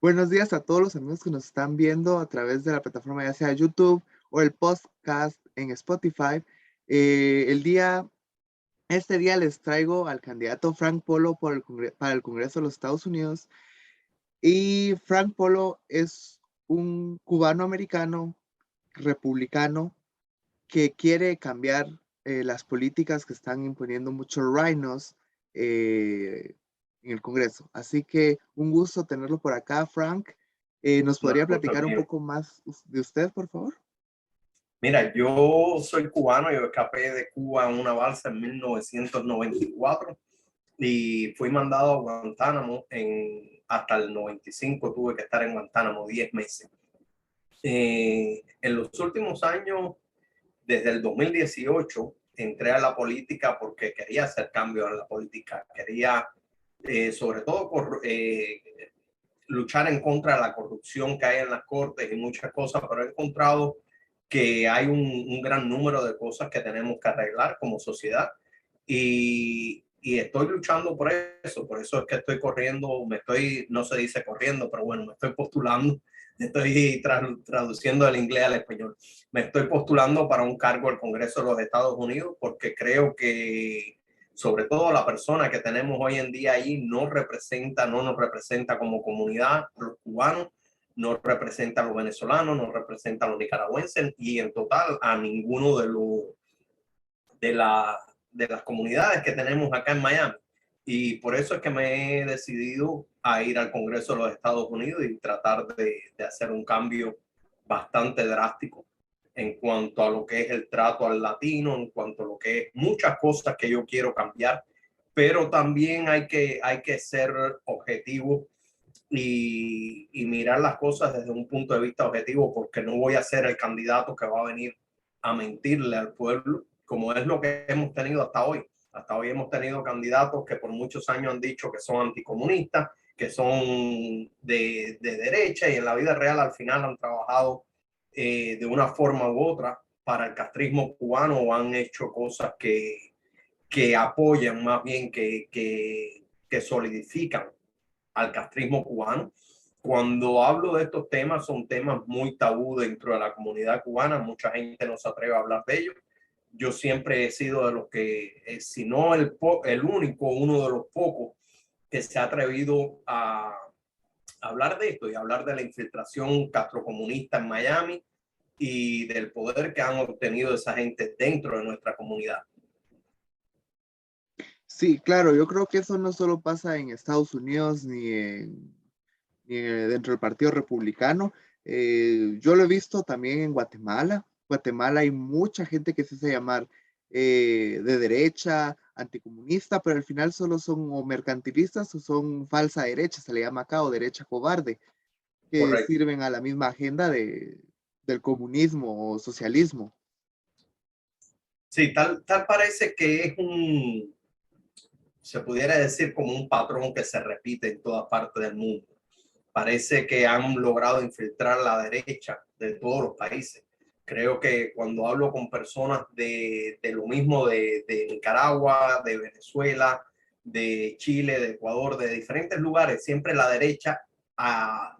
Buenos días a todos los amigos que nos están viendo a través de la plataforma ya sea YouTube o el podcast en Spotify. El día, este día les traigo al candidato Frank Polo para el Congreso de los Estados Unidos. Y Frank Polo es un cubano americano republicano que quiere cambiar las políticas que están imponiendo muchos rhinos en el Congreso. Así que un gusto tenerlo por acá, Frank. ¿Nos No, podría el gusto es platicar un mío. poco más de usted, por favor? Mira, yo soy cubano, yo escapé de Cuba en una balsa en 1994 y fui mandado a Guantánamo hasta el 95, tuve que estar en Guantánamo 10 meses. En los últimos años, desde el 2018, entré a la política porque quería hacer cambios en la política, quería sobre todo luchar en contra de la corrupción que hay en las cortes y muchas cosas, pero he encontrado que hay un gran número de cosas que tenemos que arreglar como sociedad y estoy luchando por eso es que estoy corriendo, no se dice corriendo, pero bueno, me estoy postulando, estoy traduciendo del inglés al español, me estoy postulando para un cargo al Congreso de los Estados Unidos porque creo que sobre todo la persona que tenemos hoy en día ahí no nos representa como comunidad, los cubanos, no representa a los venezolanos, no representa a los nicaragüenses y en total a ninguno de, la, de las comunidades que tenemos acá en Miami. Y por eso es que me he decidido a ir al Congreso de los Estados Unidos y tratar de hacer un cambio bastante drástico en cuanto a lo que es el trato al latino, en cuanto a lo que es muchas cosas que yo quiero cambiar, pero también hay que ser objetivo y mirar las cosas desde un punto de vista objetivo, porque no voy a ser el candidato que va a venir a mentirle al pueblo, como es lo que hemos tenido hasta hoy. Hasta hoy hemos tenido candidatos que por muchos años han dicho que son anticomunistas, que son de derecha y en la vida real al final han trabajado de una forma u otra para el castrismo cubano o han hecho cosas que apoyan más bien que solidifican al castrismo cubano. Cuando hablo de estos temas, son temas muy tabú dentro de la comunidad cubana, mucha gente no se atreve a hablar de ellos. Yo siempre he sido de los que, si no el único, uno de los pocos que se ha atrevido a hablar de esto y hablar de la infiltración castrocomunista en Miami y del poder que han obtenido esa gente dentro de nuestra comunidad. Sí, claro, yo creo que eso no solo pasa en Estados Unidos ni dentro del Partido Republicano. Yo lo he visto también en Guatemala. Guatemala hay mucha gente que se hace llamar de derecha, anticomunista, pero al final solo son o mercantilistas o son falsa derecha, se le llama acá, o derecha cobarde, que Correcto. sirven a la misma agenda del comunismo o socialismo. Sí, tal parece que es se pudiera decir como un patrón que se repite en toda parte del mundo. Parece que han logrado infiltrar la derecha de todos los países. Creo que cuando hablo con personas de lo mismo de Nicaragua, de Venezuela, de Chile, de Ecuador, de diferentes lugares, siempre la derecha,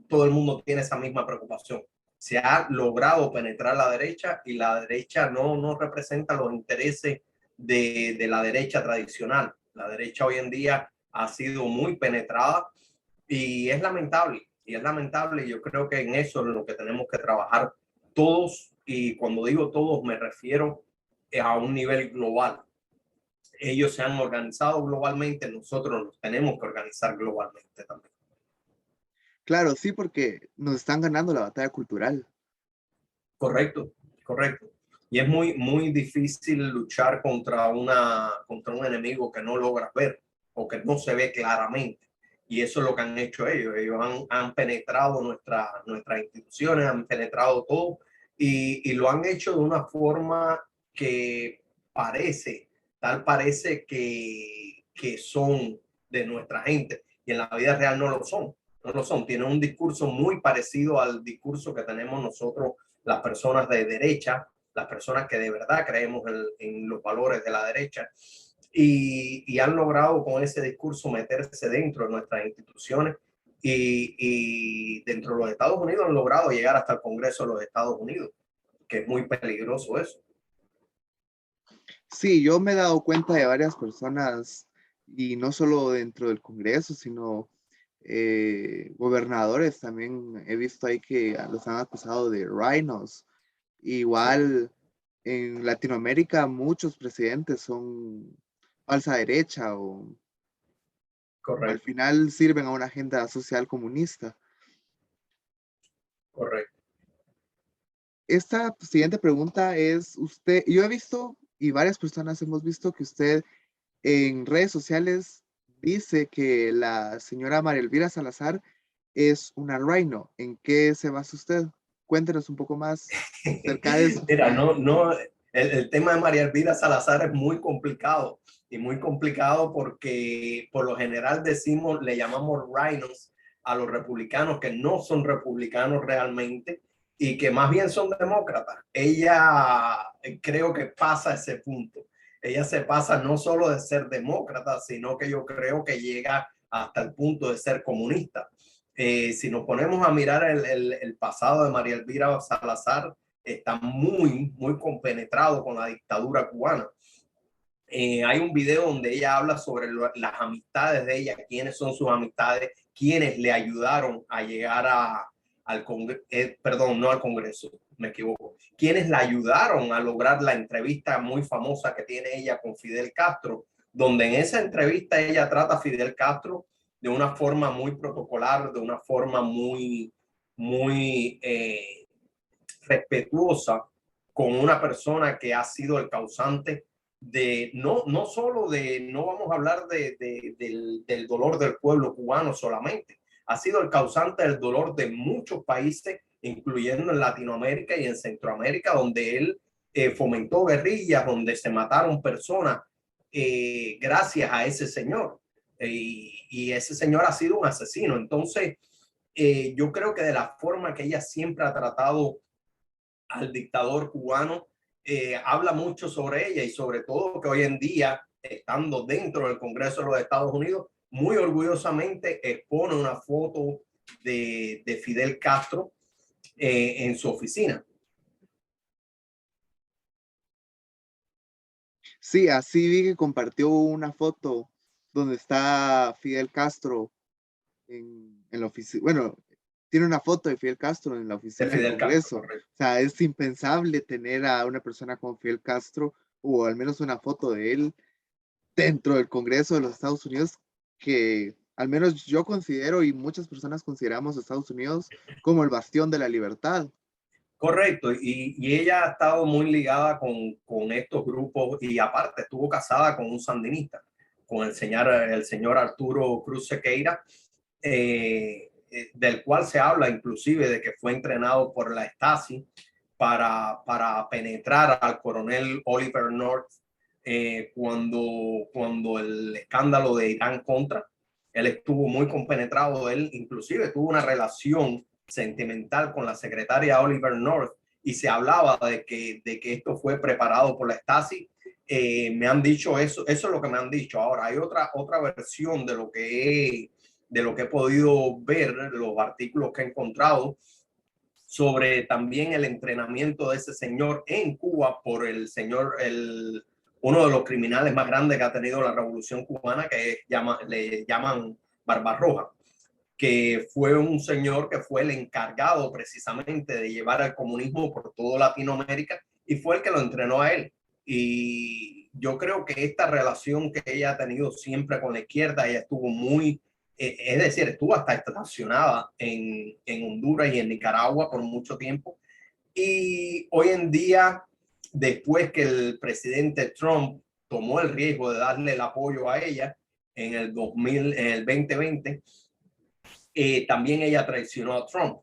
todo el mundo tiene esa misma preocupación. Se ha logrado penetrar la derecha y la derecha no representa los intereses de la derecha tradicional. La derecha hoy en día ha sido muy penetrada y es lamentable. Y es lamentable, y yo creo que en eso es lo que tenemos que trabajar todos. Y cuando digo todos, me refiero a un nivel global. Ellos se han organizado globalmente, nosotros nos tenemos que organizar globalmente también. Claro, sí, porque nos están ganando la batalla cultural. Correcto, correcto. Y es muy difícil luchar contra un enemigo que no logras ver o que no se ve claramente. Y eso es lo que han hecho ellos. Ellos han penetrado nuestras instituciones, han penetrado todo y lo han hecho de una forma que parece, tal parece que son de nuestra gente y en la vida real no lo son. No lo son. Tienen un discurso muy parecido al discurso que tenemos nosotros las personas de derecha, las personas que de verdad creemos en los valores de la derecha y han logrado con ese discurso meterse dentro de nuestras instituciones y dentro de los Estados Unidos han logrado llegar hasta el Congreso de los Estados Unidos, que es muy peligroso eso. Sí, yo me he dado cuenta de varias personas, y no solo dentro del Congreso, sino gobernadores también he visto ahí que los han acusado de rhinos. Sí, Igual en Latinoamérica muchos presidentes son falsa derecha o al correcto, final sirven a una agenda social comunista. correcto. Esta siguiente pregunta es, usted, yo he visto y varias personas hemos visto que usted en redes sociales dice que la señora María Elvira Salazar es una rhino. ¿En qué se basa usted? Cuéntenos un poco más acerca de eso. Mira, el tema de María Elvira Salazar es muy complicado y muy complicado porque por lo general decimos, le llamamos rhinos a los republicanos que no son republicanos realmente y que más bien son demócratas. Ella creo que pasa ese punto. Ella se pasa no solo de ser demócrata, sino que yo creo que llega hasta el punto de ser comunista. Si nos ponemos a mirar el pasado de María Elvira Salazar, está muy compenetrado con la dictadura cubana. Hay un video donde ella habla sobre las amistades de ella, quiénes son sus amistades, quiénes le ayudaron a llegar al Congreso, perdón, no al Congreso, me equivoco, quienes la ayudaron a lograr la entrevista muy famosa que tiene ella con Fidel Castro, donde en esa entrevista ella trata a Fidel Castro de una forma muy protocolar, de una forma muy respetuosa con una persona que ha sido el causante de, no solo de, no vamos a hablar del dolor del pueblo cubano solamente, ha sido el causante del dolor de muchos países, incluyendo en Latinoamérica y en Centroamérica, donde él fomentó guerrillas, donde se mataron personas gracias a ese señor. Y ese señor ha sido un asesino. Entonces, yo creo que de la forma que ella siempre ha tratado al dictador cubano, habla mucho sobre ella y sobre todo que hoy en día, estando dentro del Congreso de los Estados Unidos, muy orgullosamente expone una foto de Fidel Castro en su oficina. Sí, así vi que compartió una foto donde está Fidel Castro en la oficina. Bueno, tiene una foto de Fidel Castro en la De oficina del Fidel Castro, Congreso. O correcto. sea, es impensable tener a una persona como Fidel Castro o al menos una foto de él dentro del Congreso de los Estados Unidos, que al menos yo considero y muchas personas consideramos a Estados Unidos como el bastión de la libertad. Correcto, y ella ha estado muy ligada con estos grupos y aparte estuvo casada con un sandinista, con el señor Arturo Cruz Sequeira, del cual se habla inclusive de que fue entrenado por la Stasi para penetrar al coronel Oliver North cuando el escándalo de Irán Contra, él estuvo muy compenetrado, él inclusive tuvo una relación sentimental con la secretaria Oliver North y se hablaba de que esto fue preparado por la Stasi. Me han dicho eso es lo que me han dicho. Ahora hay otra versión de lo que he podido ver, los artículos que he encontrado sobre también el entrenamiento de ese señor en Cuba por el señor, uno de los criminales más grandes que ha tenido la revolución cubana, que le llaman Barbarroja, que fue un señor que fue el encargado precisamente de llevar el comunismo por toda Latinoamérica y fue el que lo entrenó a él. Y yo creo que esta relación que ella ha tenido siempre con la izquierda, ella estuvo es decir, estuvo hasta estacionada en Honduras y en Nicaragua por mucho tiempo. Y hoy en día, después que el presidente Trump tomó el riesgo de darle el apoyo a ella en el 2020, también ella traicionó a Trump.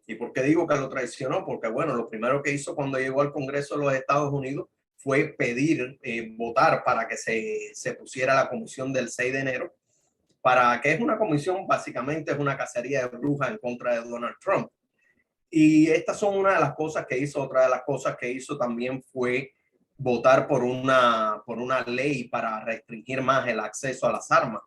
¿Y por qué digo que lo traicionó? Porque, bueno, lo primero que hizo cuando llegó al Congreso de los Estados Unidos fue pedir votar para que se pusiera la comisión del 6 de enero, para que es una comisión, básicamente es una cacería de brujas en contra de Donald Trump. Y estas son una de las cosas que hizo. Otra de las cosas que hizo también fue votar por una ley para restringir más el acceso a las armas.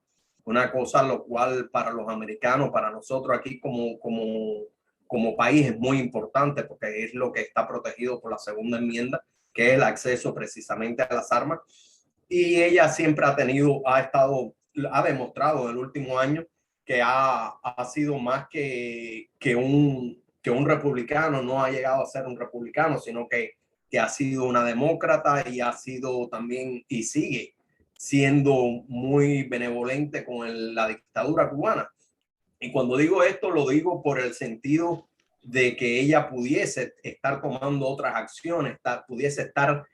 una cosa lo cual para los americanos, para nosotros aquí como país es muy importante porque es lo que está protegido por la segunda enmienda, que es el acceso precisamente a las armas. Y ella siempre ha demostrado en el último año que ha sido más que un republicano, no ha llegado a ser un republicano, sino que ha sido una demócrata y ha sido también y sigue siendo muy benevolente con la dictadura cubana. Y cuando digo esto, lo digo por el sentido de que ella pudiese estar tomando otras acciones, pudiese estar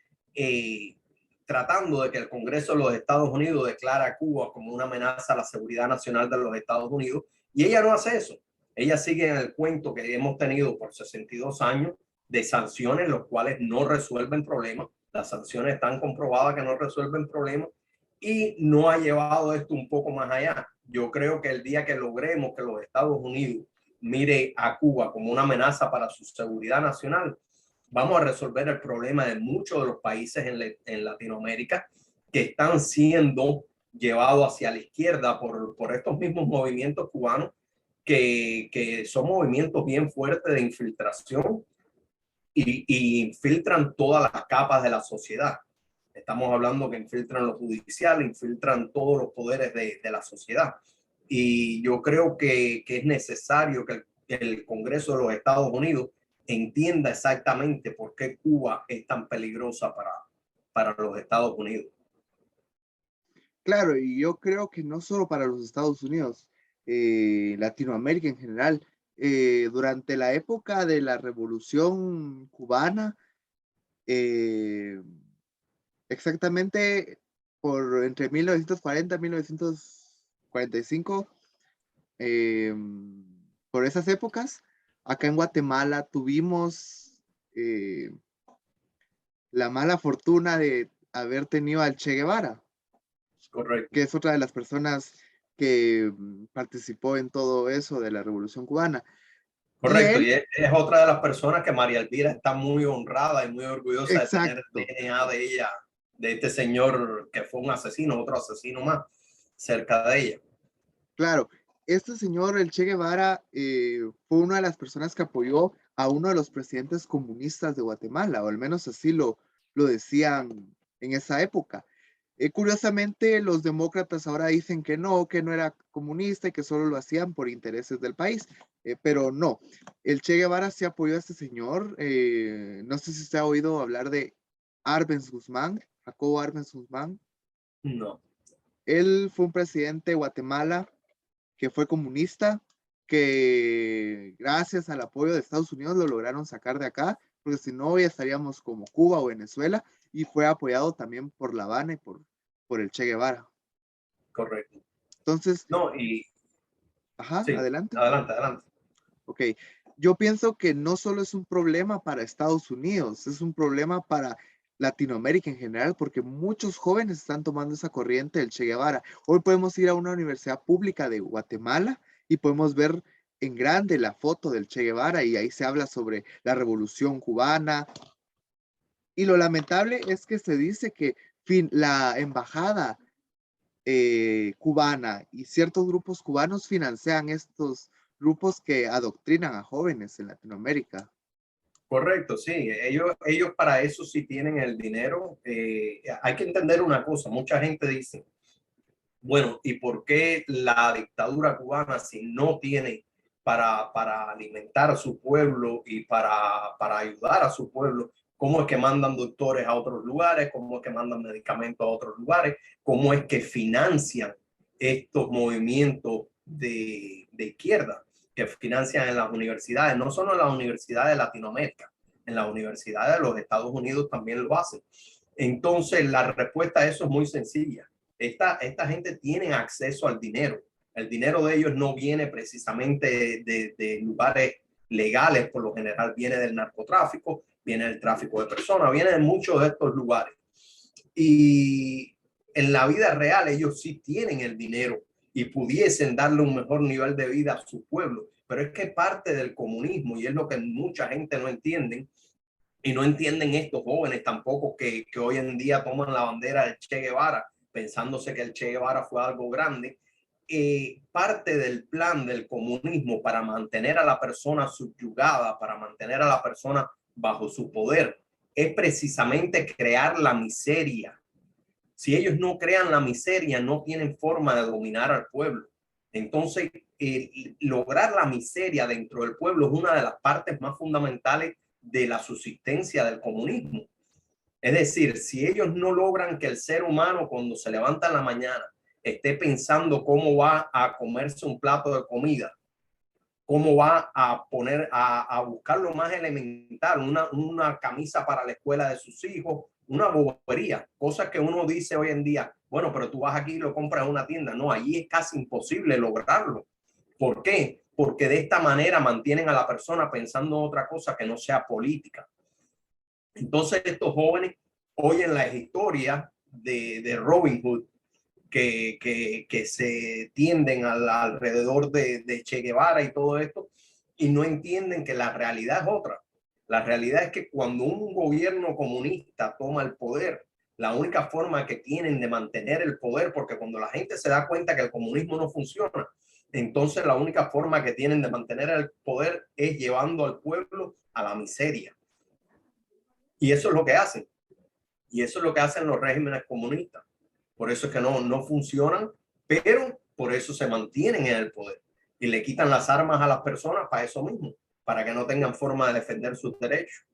tratando de que el Congreso de los Estados Unidos declara a Cuba como una amenaza a la seguridad nacional de los Estados Unidos. Y ella no hace eso. Ella sigue en el cuento que hemos tenido por 62 años de sanciones, los cuales no resuelven problemas. Las sanciones están comprobadas que no resuelven problemas y no ha llevado esto un poco más allá. Yo creo que el día que logremos que los Estados Unidos mire a Cuba como una amenaza para su seguridad nacional, vamos a resolver el problema de muchos de los países en Latinoamérica que están siendo llevados hacia la izquierda por estos mismos movimientos cubanos que son movimientos bien fuertes de infiltración y infiltran todas las capas de la sociedad. Estamos hablando que infiltran lo judicial, infiltran todos los poderes de la sociedad. Y yo creo que es necesario que el Congreso de los Estados Unidos entienda exactamente por qué Cuba es tan peligrosa para los Estados Unidos. Claro, y yo creo que no solo para los Estados Unidos, Latinoamérica en general, durante la época de la Revolución Cubana, eh, exactamente entre 1940 y 1945, eh, por esas épocas, acá en Guatemala tuvimos la mala fortuna de haber tenido al Che Guevara, Correcto. que es otra de las personas que participó en todo eso de la Revolución Cubana. Y Correcto, él, y es otra de las personas que María Elvira está muy honrada y muy orgullosa de tener el exacto, DNA de ella, de este señor que fue un asesino, otro asesino más cerca de ella. claro, este señor, el Che Guevara, fue una de las personas que apoyó a uno de los presidentes comunistas de Guatemala, o al menos así lo decían en esa época. Curiosamente, los demócratas ahora dicen que no era comunista y que solo lo hacían por intereses del país, pero no. El Che Guevara sí apoyó a este señor. No sé si usted ha oído hablar de Arbenz Guzmán, Jacobo Arbenz Guzmán. No, Él fue un presidente de Guatemala que fue comunista, que gracias al apoyo de Estados Unidos lo lograron sacar de acá, porque si no, hoy estaríamos como Cuba o Venezuela, y fue apoyado también por La Habana y por el Che Guevara. correcto. Entonces, No, y ajá, sí, adelante. adelante, adelante. Ok, yo pienso que no solo es un problema para Estados Unidos, es un problema para Latinoamérica en general, porque muchos jóvenes están tomando esa corriente del Che Guevara. Hoy podemos ir a una universidad pública de Guatemala y podemos ver en grande la foto del Che Guevara y ahí se habla sobre la revolución cubana. Y lo lamentable es que se dice que la embajada cubana y ciertos grupos cubanos financian estos grupos que adoctrinan a jóvenes en Latinoamérica. Correcto, sí. Ellos para eso sí tienen el dinero. Hay que entender una cosa. Mucha gente dice, bueno, ¿y por qué la dictadura cubana si no tiene para alimentar a su pueblo y para ayudar a su pueblo? ¿Cómo es que mandan doctores a otros lugares? ¿Cómo es que mandan medicamentos a otros lugares? ¿Cómo es que financian estos movimientos de izquierda que financian en las universidades? No solo en las universidades de Latinoamérica, en las universidades de los Estados Unidos también lo hacen. Entonces, la respuesta a eso es muy sencilla. Esta gente tiene acceso al dinero. El dinero de ellos no viene precisamente de lugares legales, por lo general viene del narcotráfico, viene del tráfico de personas, viene de muchos de estos lugares. Y en la vida real ellos sí tienen el dinero y pudiesen darle un mejor nivel de vida a su pueblo. Pero es que parte del comunismo, y es lo que mucha gente no entiende, y no entienden estos jóvenes tampoco que hoy en día toman la bandera del Che Guevara, pensándose que el Che Guevara fue algo grande, parte del plan del comunismo para mantener a la persona subyugada, para mantener a la persona bajo su poder, es precisamente crear la miseria. Si ellos no crean la miseria, no tienen forma de dominar al pueblo. Entonces, lograr la miseria dentro del pueblo es una de las partes más fundamentales de la subsistencia del comunismo. Es decir, si ellos no logran que el ser humano cuando se levanta en la mañana esté pensando cómo va a comerse un plato de comida, cómo va a poner a buscar lo más elemental, una camisa para la escuela de sus hijos, una bobería, cosas que uno dice hoy en día, bueno, pero tú vas aquí y lo compras en una tienda. No, allí es casi imposible lograrlo. ¿Por qué? Porque de esta manera mantienen a la persona pensando otra cosa que no sea política. Entonces estos jóvenes oyen las historias de Robin Hood que se tienden alrededor de Che Guevara y todo esto, y no entienden que la realidad es otra. La realidad es que cuando un gobierno comunista toma el poder, la única forma que tienen de mantener el poder, porque cuando la gente se da cuenta que el comunismo no funciona, entonces la única forma que tienen de mantener el poder es llevando al pueblo a la miseria. Y eso es lo que hacen. Y eso es lo que hacen los regímenes comunistas. Por eso es que no funcionan, pero por eso se mantienen en el poder y le quitan las armas a las personas para eso mismo, para que no tengan forma de defender sus derechos.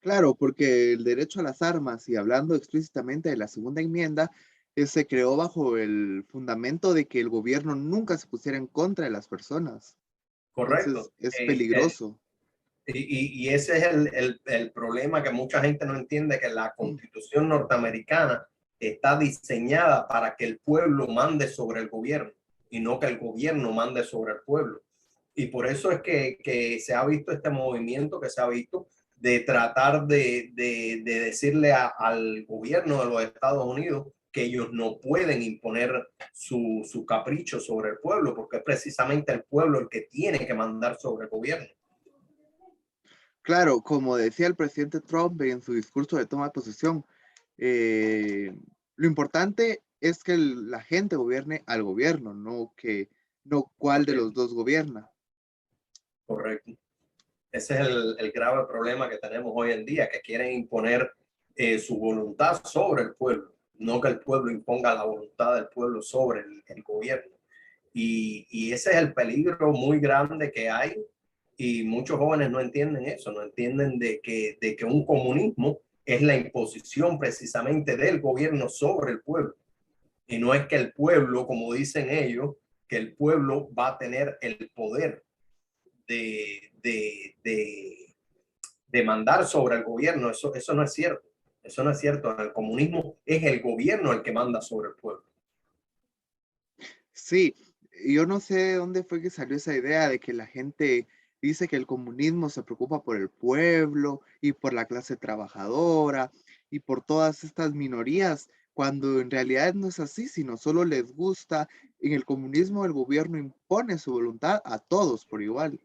Claro, porque el derecho a las armas, y hablando explícitamente de la segunda enmienda, se creó bajo el fundamento de que el gobierno nunca se pusiera en contra de las personas. Entonces, Correcto. es peligroso. Y ese es el problema que mucha gente no entiende, que la Constitución norteamericana está diseñada para que el pueblo mande sobre el gobierno y no que el gobierno mande sobre el pueblo. Y por eso es que se ha visto este movimiento que se ha visto de tratar de decirle al gobierno de los Estados Unidos que ellos no pueden imponer su capricho sobre el pueblo, porque es precisamente el pueblo el que tiene que mandar sobre el gobierno. Claro, como decía el presidente Trump en su discurso de toma de posesión, eh, lo importante es que la gente gobierne al gobierno, no cuál de los Correcto, dos gobierna. correcto. Ese es el grave problema que tenemos hoy en día, que quieren imponer su voluntad sobre el pueblo, no que el pueblo imponga la voluntad del pueblo sobre el gobierno. Y ese es el peligro muy grande que hay, y muchos jóvenes no entienden eso, no entienden de que un comunismo es la imposición precisamente del gobierno sobre el pueblo. Y no es que el pueblo, como dicen ellos, que el pueblo va a tener el poder de, de, de, de mandar sobre el gobierno. Eso no es cierto. Eso no es cierto. En el comunismo es el gobierno el que manda sobre el pueblo. Sí, yo no sé de dónde fue que salió esa idea de que la gente dice que el comunismo se preocupa por el pueblo y por la clase trabajadora y por todas estas minorías, cuando en realidad no es así, sino solo les gusta. En el comunismo el gobierno impone su voluntad a todos por igual.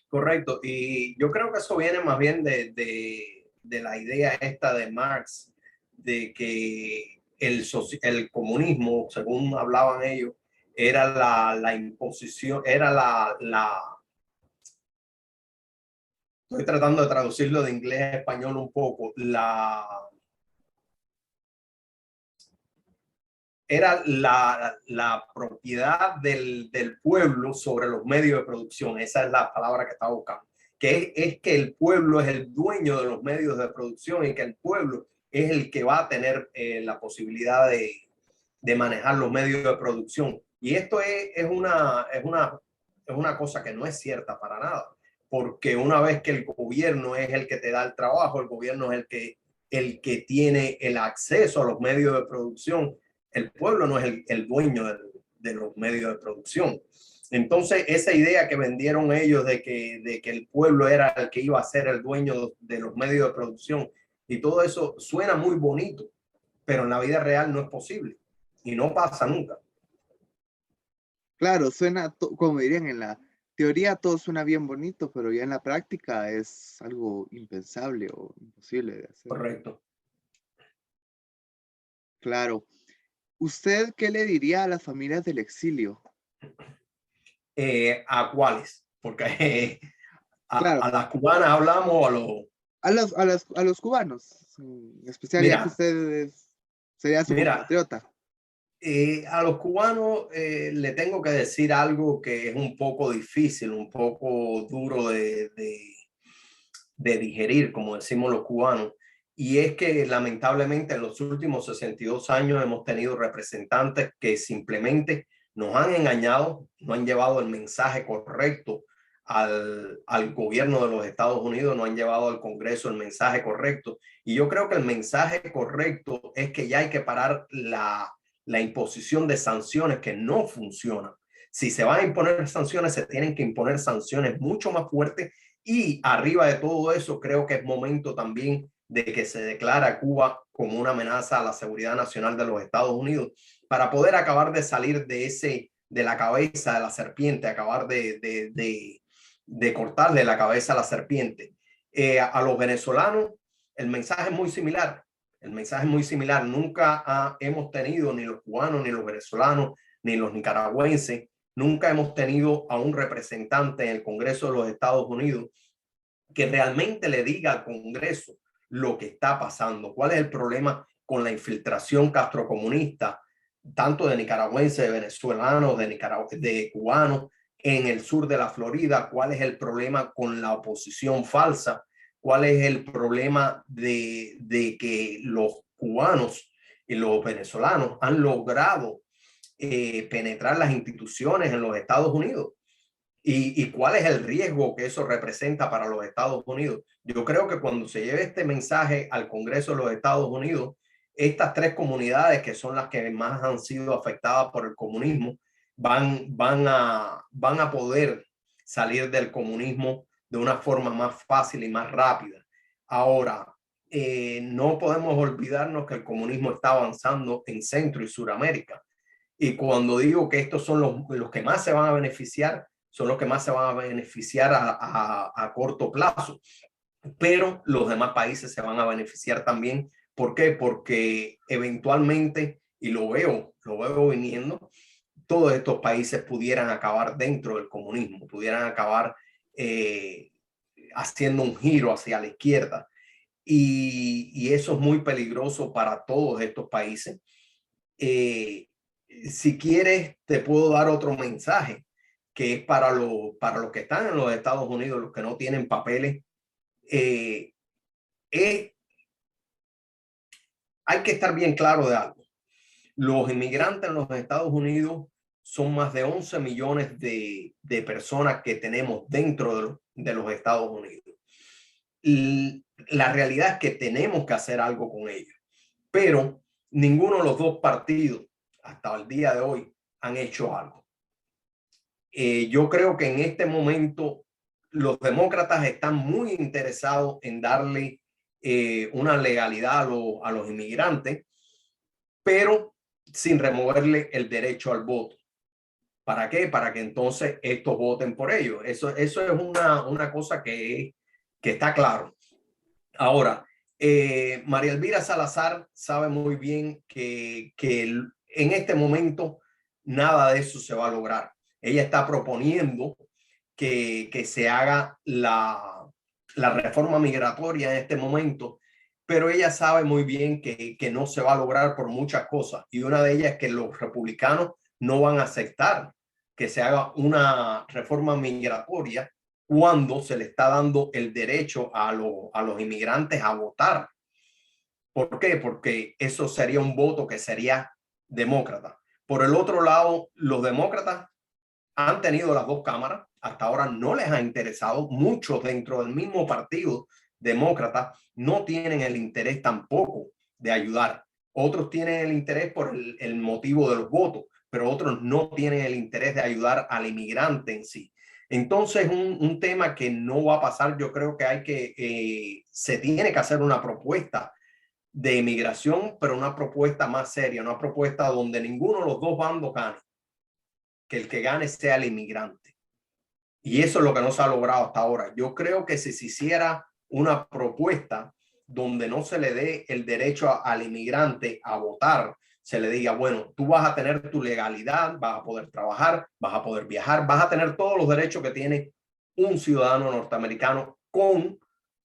Correcto. Y yo creo que eso viene más bien de la idea esta de Marx, de que el comunismo, según hablaban ellos, era la imposición, era estoy tratando de traducirlo de inglés a español un poco, era la propiedad del pueblo sobre los medios de producción. Esa es la palabra que estaba buscando. Que es que el pueblo es el dueño de los medios de producción y que el pueblo es el que va a tener la posibilidad de manejar los medios de producción. Y esto es una cosa que no es cierta para nada, porque una vez que el gobierno es el que te da el trabajo, el gobierno es el que tiene el acceso a los medios de producción, el pueblo no es el dueño de los medios de producción. Entonces, esa idea que vendieron ellos de que el pueblo era el que iba a ser el dueño de los medios de producción y todo eso suena muy bonito, pero en la vida real no es posible y no pasa nunca. Claro, suena, como dirían en la teoría, todo suena bien bonito, pero ya en la práctica es algo impensable o imposible de hacer. Correcto. Claro. ¿Usted qué le diría a las familias del exilio? ¿A cuáles? Porque Claro, a las cubanas hablamos, a los... a los cubanos, en especial ya que Mira, usted sería su mira, compatriota. a los cubanos le tengo que decir algo que es un poco difícil, un poco duro de digerir, como decimos los cubanos, y es que lamentablemente en los últimos 62 años hemos tenido representantes que simplemente nos han engañado, no han llevado el mensaje correcto al gobierno de los Estados Unidos, no han llevado al Congreso el mensaje correcto. Y yo creo que el mensaje correcto es que ya hay que parar la imposición de sanciones que no funcionan. Si se van a imponer sanciones, se tienen que imponer sanciones mucho más fuertes y arriba de todo eso, creo que es momento también de que se declara a Cuba como una amenaza a la seguridad nacional de los Estados Unidos para poder acabar de salir de la cabeza de la serpiente, acabar de cortarle la cabeza a la serpiente. A los venezolanos, el mensaje es muy similar. El mensaje es muy similar. Nunca hemos tenido, ni los cubanos, ni los venezolanos, ni los nicaragüenses, nunca hemos tenido a un representante en el Congreso de los Estados Unidos que realmente le diga al Congreso lo que está pasando, cuál es el problema con la infiltración castrocomunista, tanto de nicaragüenses, de venezolanos, de cubanos en el sur de la Florida, cuál es el problema con la oposición falsa, cuál es el problema de que los cubanos y los venezolanos han logrado penetrar las instituciones en los Estados Unidos. Y cuál es el riesgo que eso representa para los Estados Unidos. Yo creo que cuando se lleve este mensaje al Congreso de los Estados Unidos, estas tres comunidades que son las que más han sido afectadas por el comunismo, van a poder salir del comunismo de una forma más fácil y más rápida. Ahora, no podemos olvidarnos que el comunismo está avanzando en Centro y Suramérica. Y cuando digo que estos son los que más se van a beneficiar, son los que más se van a beneficiar a corto plazo, pero los demás países se van a beneficiar también. ¿Por qué? Porque eventualmente, y lo veo viniendo, todos estos países pudieran acabar dentro del comunismo, pudieran acabar haciendo un giro hacia la izquierda. Y eso es muy peligroso para todos estos países. Eh, si quieres, te puedo dar otro mensaje que es para los que están en los Estados Unidos, los que no tienen papeles. Eh, eh, Hay que estar bien claro de algo. Los inmigrantes en los Estados Unidos son más de 11 millones de personas que tenemos dentro de los Estados Unidos. Y la realidad es que tenemos que hacer algo con ellos, pero ninguno de los dos partidos hasta el día de hoy han hecho algo. Yo creo que en este momento los demócratas están muy interesados en darle una legalidad a los inmigrantes, pero sin removerle el derecho al voto. ¿Para qué? Para que entonces estos voten por ellos. Eso es una cosa que está claro. Ahora, María Elvira Salazar sabe muy bien que en este momento nada de eso se va a lograr. Ella está proponiendo que se haga la reforma migratoria en este momento, pero ella sabe muy bien que no se va a lograr por muchas cosas. Y una de ellas es que los republicanos no van a aceptar que se haga una reforma migratoria cuando se le está dando el derecho a los inmigrantes a votar. ¿Por qué? Porque eso sería un voto que sería demócrata. Por el otro lado, los demócratas han tenido las dos cámaras, hasta ahora no les ha interesado, muchos dentro del mismo partido demócrata no tienen el interés tampoco de ayudar. Otros tienen el interés por el motivo de los votos, pero otros no tienen el interés de ayudar al inmigrante en sí. Entonces, un tema que no va a pasar, yo creo que se tiene que hacer una propuesta de inmigración, pero una propuesta más seria, una propuesta donde ninguno de los dos bandos gane, que el que gane sea el inmigrante. Y eso es lo que no se ha logrado hasta ahora. Yo creo que si se hiciera una propuesta donde no se le dé el derecho al inmigrante a votar, se le diga, bueno, tú vas a tener tu legalidad, vas a poder trabajar, vas a poder viajar, vas a tener todos los derechos que tiene un ciudadano norteamericano, con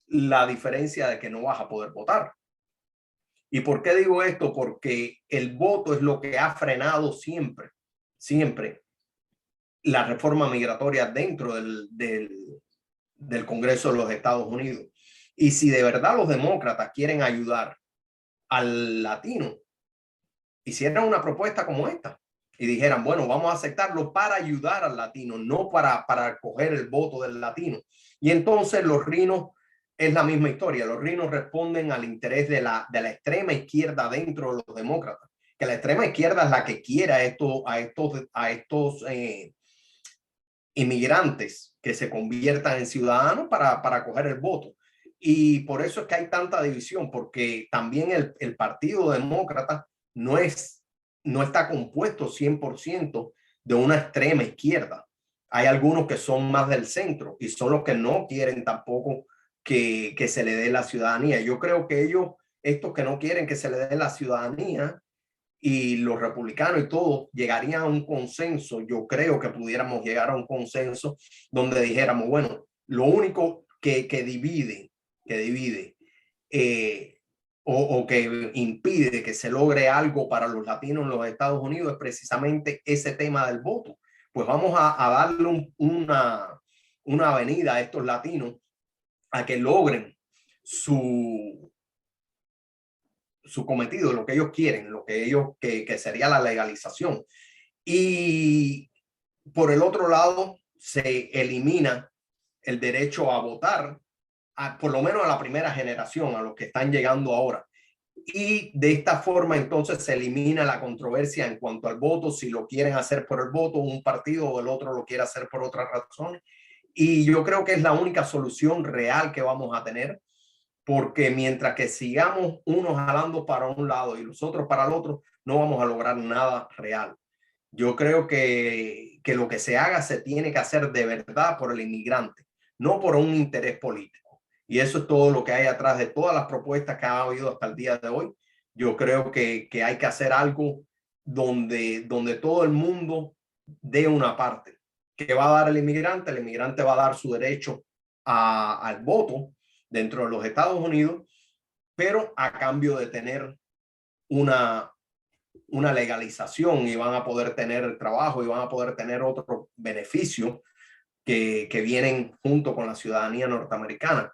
la diferencia de que no vas a poder votar. ¿Y por qué digo esto? Porque el voto es lo que ha frenado siempre, siempre la reforma migratoria dentro del Congreso de los Estados Unidos. Y si de verdad los demócratas quieren ayudar al latino, hicieran una propuesta como esta y dijeran, bueno, vamos a aceptarlo para ayudar al latino, no para coger el voto del latino. Y entonces los rinos es la misma historia. Los rinos responden al interés de la extrema izquierda dentro de los demócratas, que la extrema izquierda es la que quiere a estos inmigrantes que se conviertan en ciudadanos para coger el voto. Y por eso es que hay tanta división, porque también el Partido Demócrata no está compuesto 100% de una extrema izquierda. Hay algunos que son más del centro y son los que no quieren tampoco que se le dé la ciudadanía. Yo creo que estos que no quieren que se le dé la ciudadanía, y los republicanos y todos llegarían a un consenso. Yo creo que pudiéramos llegar a un consenso donde dijéramos, bueno, lo único que divide o que impide que se logre algo para los latinos en los Estados Unidos es precisamente ese tema del voto. Pues vamos a darle una avenida a estos latinos a que logren su cometido, lo que ellos quieren, que sería la legalización. Y por el otro lado, se elimina el derecho a votar, por lo menos a la primera generación, a los que están llegando ahora. Y de esta forma entonces se elimina la controversia en cuanto al voto, si lo quieren hacer por el voto, un partido o el otro lo quiere hacer por otras razones. Y yo creo que es la única solución real que vamos a tener, porque mientras que sigamos unos jalando para un lado y los otros para el otro, no vamos a lograr nada real. Yo creo que lo que se haga se tiene que hacer de verdad por el inmigrante, no por un interés político. Y eso es todo lo que hay atrás de todas las propuestas que ha habido hasta el día de hoy. Yo creo que hay que hacer algo donde todo el mundo dé una parte. ¿Qué va a dar el inmigrante? El inmigrante va a dar su derecho al voto dentro de los Estados Unidos, pero a cambio de tener una legalización, y van a poder tener el trabajo y van a poder tener otros beneficios que vienen junto con la ciudadanía norteamericana.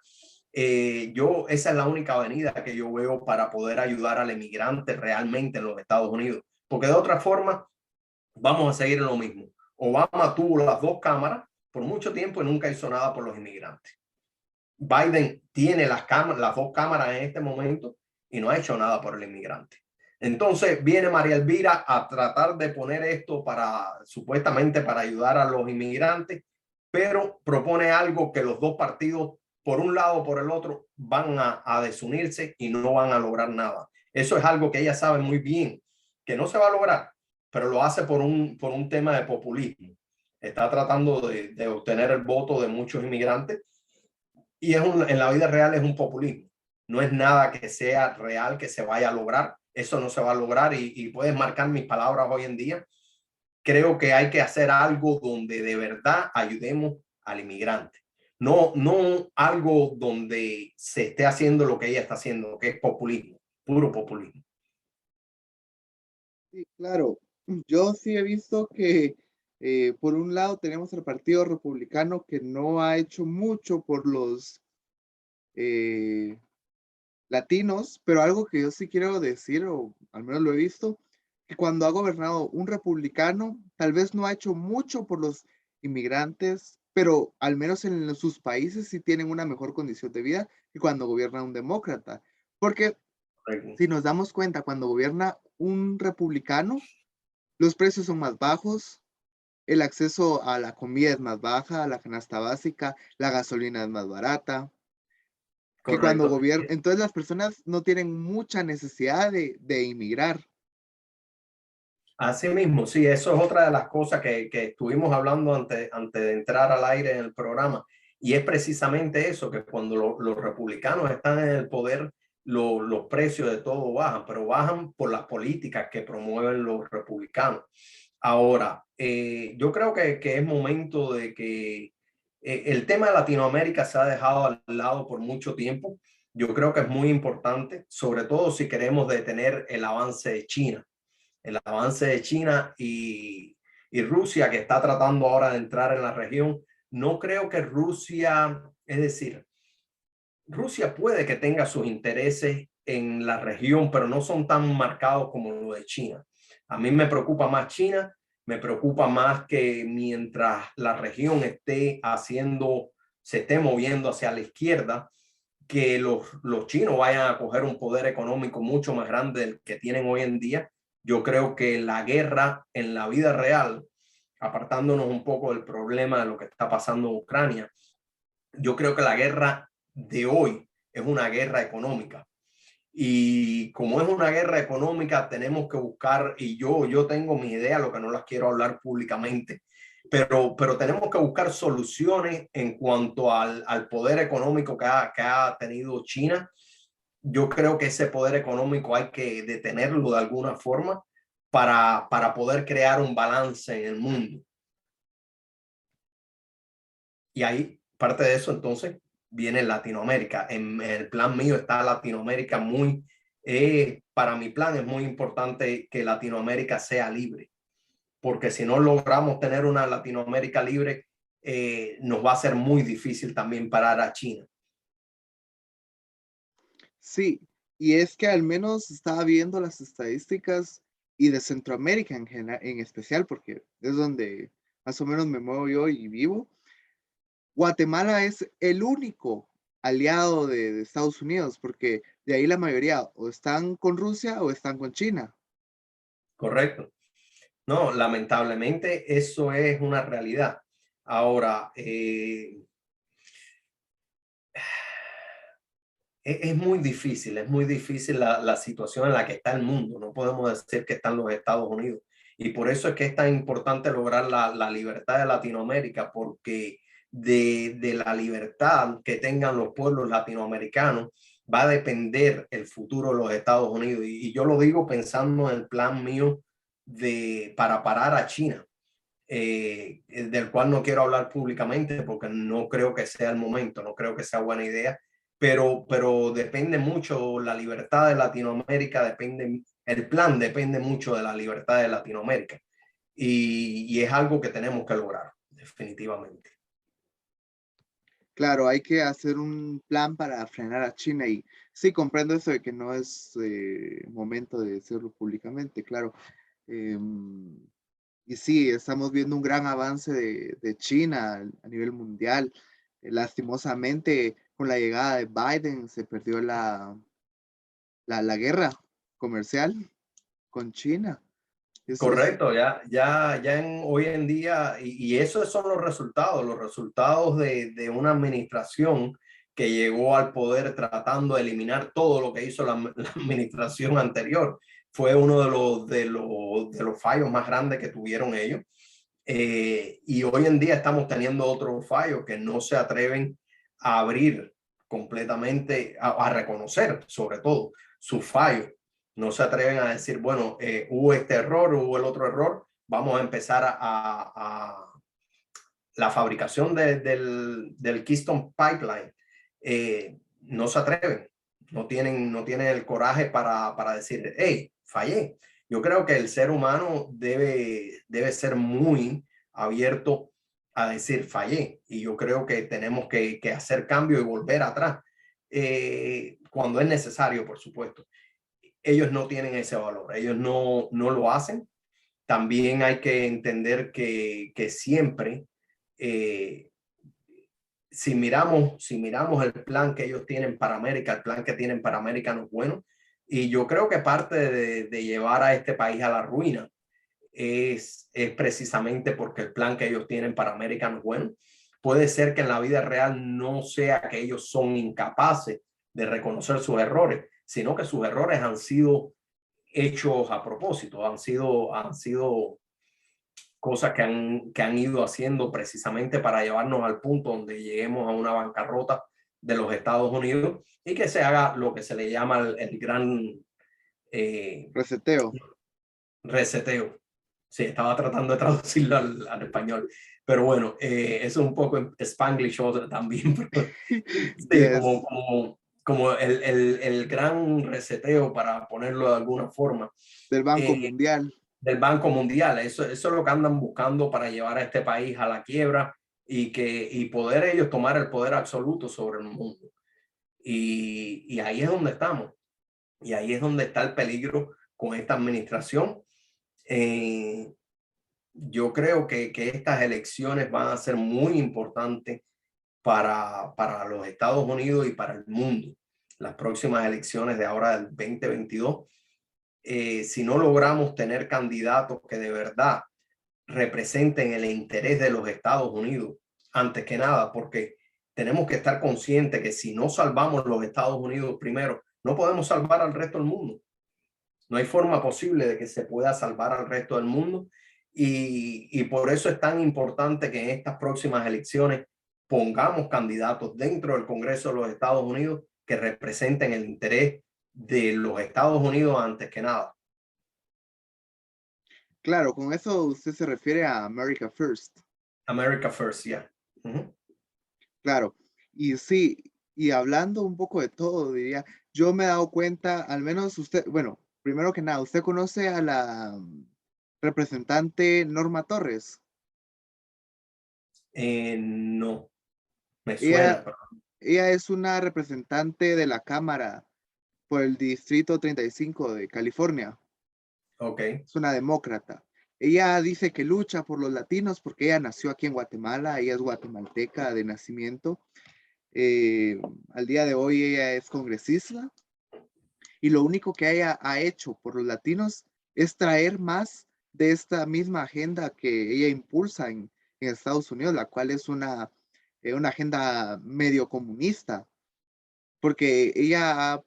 Esa es la única avenida que yo veo para poder ayudar al emigrante realmente en los Estados Unidos, porque de otra forma vamos a seguir en lo mismo. Obama tuvo las dos cámaras por mucho tiempo y nunca hizo nada por los inmigrantes. Biden tiene las dos cámaras en este momento y no ha hecho nada por el inmigrante. Entonces viene María Elvira a tratar de poner esto supuestamente para ayudar a los inmigrantes, pero propone algo que los dos partidos, por un lado o por el otro, van a desunirse y no van a lograr nada. Eso es algo que ella sabe muy bien que no se va a lograr, pero lo hace por un tema de populismo. Está tratando de obtener el voto de muchos inmigrantes, y en la vida real es un populismo. No es nada que sea real, que se vaya a lograr. Eso no se va a lograr, y puedes marcar mis palabras hoy en día. Creo que hay que hacer algo donde de verdad ayudemos al inmigrante. No algo donde se esté haciendo lo que ella está haciendo, que es populismo, puro populismo. Sí, claro. Yo sí he visto que por un lado tenemos el Partido Republicano, que no ha hecho mucho por los eh, latinos, pero algo que yo sí quiero decir, o al menos lo he visto, que cuando ha gobernado un republicano, tal vez no ha hecho mucho por los inmigrantes, pero al menos en sus países sí tienen una mejor condición de vida que cuando gobierna un demócrata. Porque si nos damos cuenta, cuando gobierna un republicano, los precios son más bajos, el acceso a la comida es más baja, a la canasta básica, la gasolina es más barata, que cuando Correcto. gobierna, entonces las personas no tienen mucha necesidad de inmigrar. Así mismo, sí, eso es otra de las cosas que estuvimos hablando antes de entrar al aire en el programa. Y es precisamente eso, que cuando los republicanos están en el poder, los precios de todo bajan, pero bajan por las políticas que promueven los republicanos. Ahora, yo creo que es momento de que el tema de Latinoamérica se ha dejado al lado por mucho tiempo. Yo creo que es muy importante, sobre todo si queremos detener el avance de China. El avance de China y Rusia, que está tratando ahora de entrar en la región. No creo que Rusia, es decir, Rusia puede que tenga sus intereses en la región, pero no son tan marcados como lo de China. A mí me preocupa más China, me preocupa más que mientras la región se esté moviendo hacia la izquierda, que los chinos vayan a coger un poder económico mucho más grande del que tienen hoy en día. Yo creo que la guerra en la vida real, apartándonos un poco del problema de lo que está pasando en Ucrania, yo creo que la guerra de hoy es una guerra económica. Y como es una guerra económica, tenemos que buscar, y yo tengo mi idea, lo que no las quiero hablar públicamente, pero tenemos que buscar soluciones en cuanto al poder económico que ha tenido China. Yo creo que ese poder económico hay que detenerlo de alguna forma para poder crear un balance en el mundo. Y ahí, parte de eso, entonces, viene Latinoamérica. En el plan mío está Latinoamérica para mi plan es muy importante que Latinoamérica sea libre, porque si no logramos tener una Latinoamérica libre, nos va a ser muy difícil también parar a China. Sí, y es que al menos estaba viendo las estadísticas y de Centroamérica en especial, porque es donde más o menos me muevo yo y vivo. Guatemala es el único aliado de Estados Unidos, porque de ahí la mayoría o están con Rusia o están con China. Correcto. No, lamentablemente eso es una realidad. Ahora, es muy difícil la situación en la que está el mundo. No podemos decir que están los Estados Unidos. Y por eso es que es tan importante lograr la libertad de Latinoamérica, porque de la libertad que tengan los pueblos latinoamericanos va a depender el futuro de los Estados Unidos. Y yo lo digo pensando en el plan mío para parar a China. Del cual no quiero hablar públicamente porque no creo que sea el momento, no creo que sea buena idea, pero depende mucho la libertad de Latinoamérica, el plan depende mucho de la libertad de Latinoamérica y es algo que tenemos que lograr, definitivamente. Claro, hay que hacer un plan para frenar a China y sí, comprendo eso de que no es momento de decirlo públicamente, claro. Em, y sí, estamos viendo un gran avance de China a nivel mundial. Lastimosamente, con la llegada de Biden se perdió la guerra comercial con China. Eso es Correcto, hoy en día, y esos son los resultados de una administración que llegó al poder tratando de eliminar todo lo que hizo la administración anterior. Fue uno de los fallos más grandes que tuvieron ellos. Y hoy en día estamos teniendo otros fallos que no se atreven a abrir completamente, a reconocer sobre todo sus fallos. No se atreven a decir, bueno, hubo este error, hubo el otro error, vamos a empezar a la fabricación del Keystone Pipeline. No se atreven, no tienen el coraje para decir, hey, fallé. Yo creo que el ser humano debe ser muy abierto a decir fallé, y yo creo que tenemos que hacer cambio y volver atrás cuando es necesario, por supuesto. Ellos no tienen ese valor, ellos no lo hacen. También hay que entender que siempre, eh, si miramos el plan que ellos tienen para América, el plan que tienen para América no es bueno. Y yo creo que parte de llevar a este país a la ruina es precisamente porque el plan que ellos tienen para América no es bueno. Puede ser que en la vida real no sea que ellos son incapaces de reconocer sus errores, sino que sus errores han sido hechos a propósito, han sido cosas que han ido haciendo precisamente para llevarnos al punto donde lleguemos a una bancarrota de los Estados Unidos y que se haga lo que se le llama el gran Reseteo. reseteo. Sí, estaba tratando de traducirlo al español, pero bueno, eso es un poco en Spanglish también. Pero, sí, Yes. como el gran reseteo, para ponerlo de alguna forma, Del Banco Mundial. del Banco Mundial. Eso es lo que andan buscando para llevar a este país a la quiebra y poder ellos tomar el poder absoluto sobre el mundo. Y ahí es donde estamos. Y ahí es donde está el peligro con esta administración. Yo creo que estas elecciones van a ser muy importantes para los Estados Unidos y para el mundo. Las próximas elecciones de ahora del 2022, si no logramos tener candidatos que de verdad representen el interés de los Estados Unidos, antes que nada, porque tenemos que estar conscientes que si no salvamos los Estados Unidos primero, no podemos salvar al resto del mundo. No hay forma posible de que se pueda salvar al resto del mundo. Y por eso es tan importante que en estas próximas elecciones pongamos candidatos dentro del Congreso de los Estados Unidos que representen el interés de los Estados Unidos antes que nada. Claro, con eso usted se refiere a America First. America First, yeah. Claro. Y sí, y hablando un poco de todo, diría, yo me he dado cuenta, al menos usted, bueno, primero que nada, ¿usted conoce a la representante Norma Torres? No, me Ella, suena, pero ella es una representante de la Cámara por el Distrito 35 de California. ok. Es una demócrata. Ella dice que lucha por los latinos porque ella nació aquí en Guatemala, ella es guatemalteca de nacimiento. Al día de hoy ella es congresista y lo único que ella ha hecho por los latinos es traer más de esta misma agenda que ella impulsa en Estados Unidos, la cual es una agenda medio comunista, porque ella ha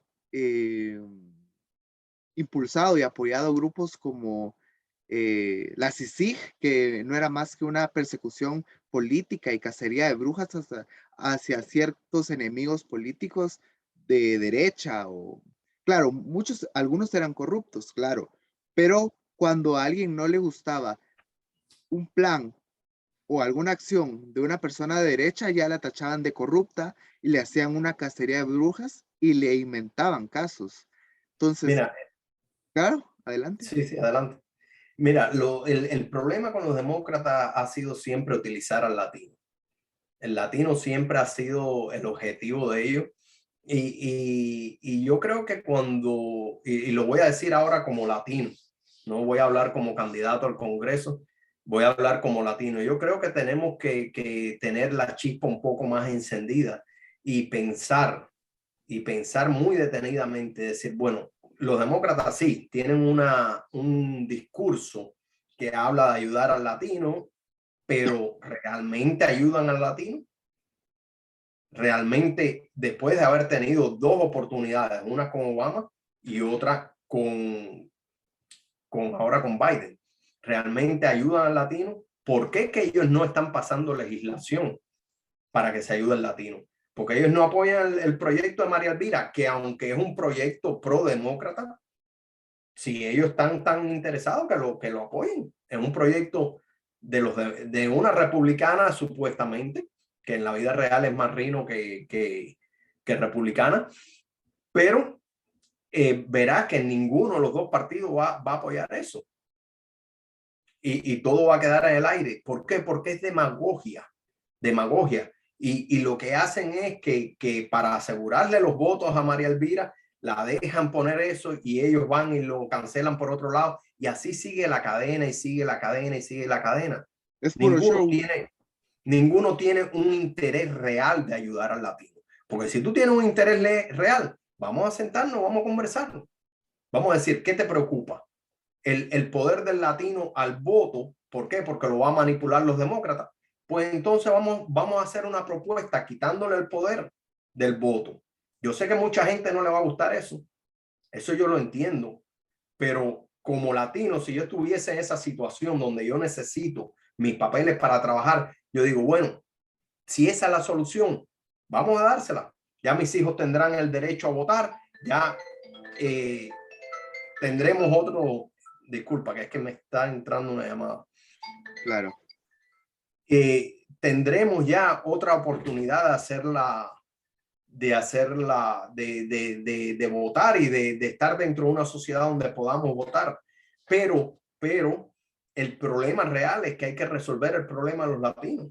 impulsado y apoyado grupos como la CICIG, que no era más que una persecución política y cacería de brujas hacia ciertos enemigos políticos de derecha o, claro, algunos eran corruptos, claro, pero cuando a alguien no le gustaba un plan o alguna acción de una persona de derecha, ya la tachaban de corrupta y le hacían una cacería de brujas y le inventaban casos. Entonces, Mira, claro, adelante. sí, sí, adelante. Mira, el problema con los demócratas ha sido siempre utilizar al latino. El latino siempre ha sido el objetivo de ellos. Y yo creo que y lo voy a decir ahora como latino, no voy a hablar como candidato al Congreso, voy a hablar como latino. Yo creo que tenemos que tener la chispa un poco más encendida y pensar muy detenidamente, decir, bueno, los demócratas sí tienen un discurso que habla de ayudar al latino, pero ¿realmente ayudan al latino? Realmente, después de haber tenido dos oportunidades, una con Obama y otra ahora con Biden, ¿realmente ayudan al latino? ¿Por qué que ellos no están pasando legislación para que se ayude al latino? Porque ellos no apoyan el proyecto de María Elvira, que aunque es un proyecto pro demócrata, si ellos están tan interesados que lo apoyen. Es un proyecto de una republicana supuestamente, que en la vida real es más rino que republicana, pero verá que ninguno de los dos partidos va a apoyar eso. Y todo va a quedar en el aire. ¿Por qué? Porque es demagogia. Demagogia. Y lo que hacen es que para asegurarle los votos a María Elvira, la dejan poner eso y ellos van y lo cancelan por otro lado. Y así sigue la cadena y sigue la cadena y sigue la cadena. Es puro Ninguno show. tiene, ninguno tiene un interés real de ayudar al latino. Porque si tú tienes un interés real, vamos a sentarnos, vamos a conversar. Vamos a decir, ¿qué te preocupa? El poder del latino al voto. ¿Por qué? Porque lo va a manipular los demócratas. Pues entonces vamos a hacer una propuesta quitándole el poder del voto. Yo sé que mucha gente no le va a gustar eso yo lo entiendo, pero como latino, si yo estuviese en esa situación donde yo necesito mis papeles para trabajar, yo digo, bueno, si esa es la solución, vamos a dársela. ya mis hijos tendrán el derecho a votar, ya tendremos otro, disculpa, que es que me está entrando una llamada. Claro. Tendremos ya otra oportunidad de votar y de estar dentro de una sociedad donde podamos votar. Pero el problema real es que hay que resolver el problema de los latinos.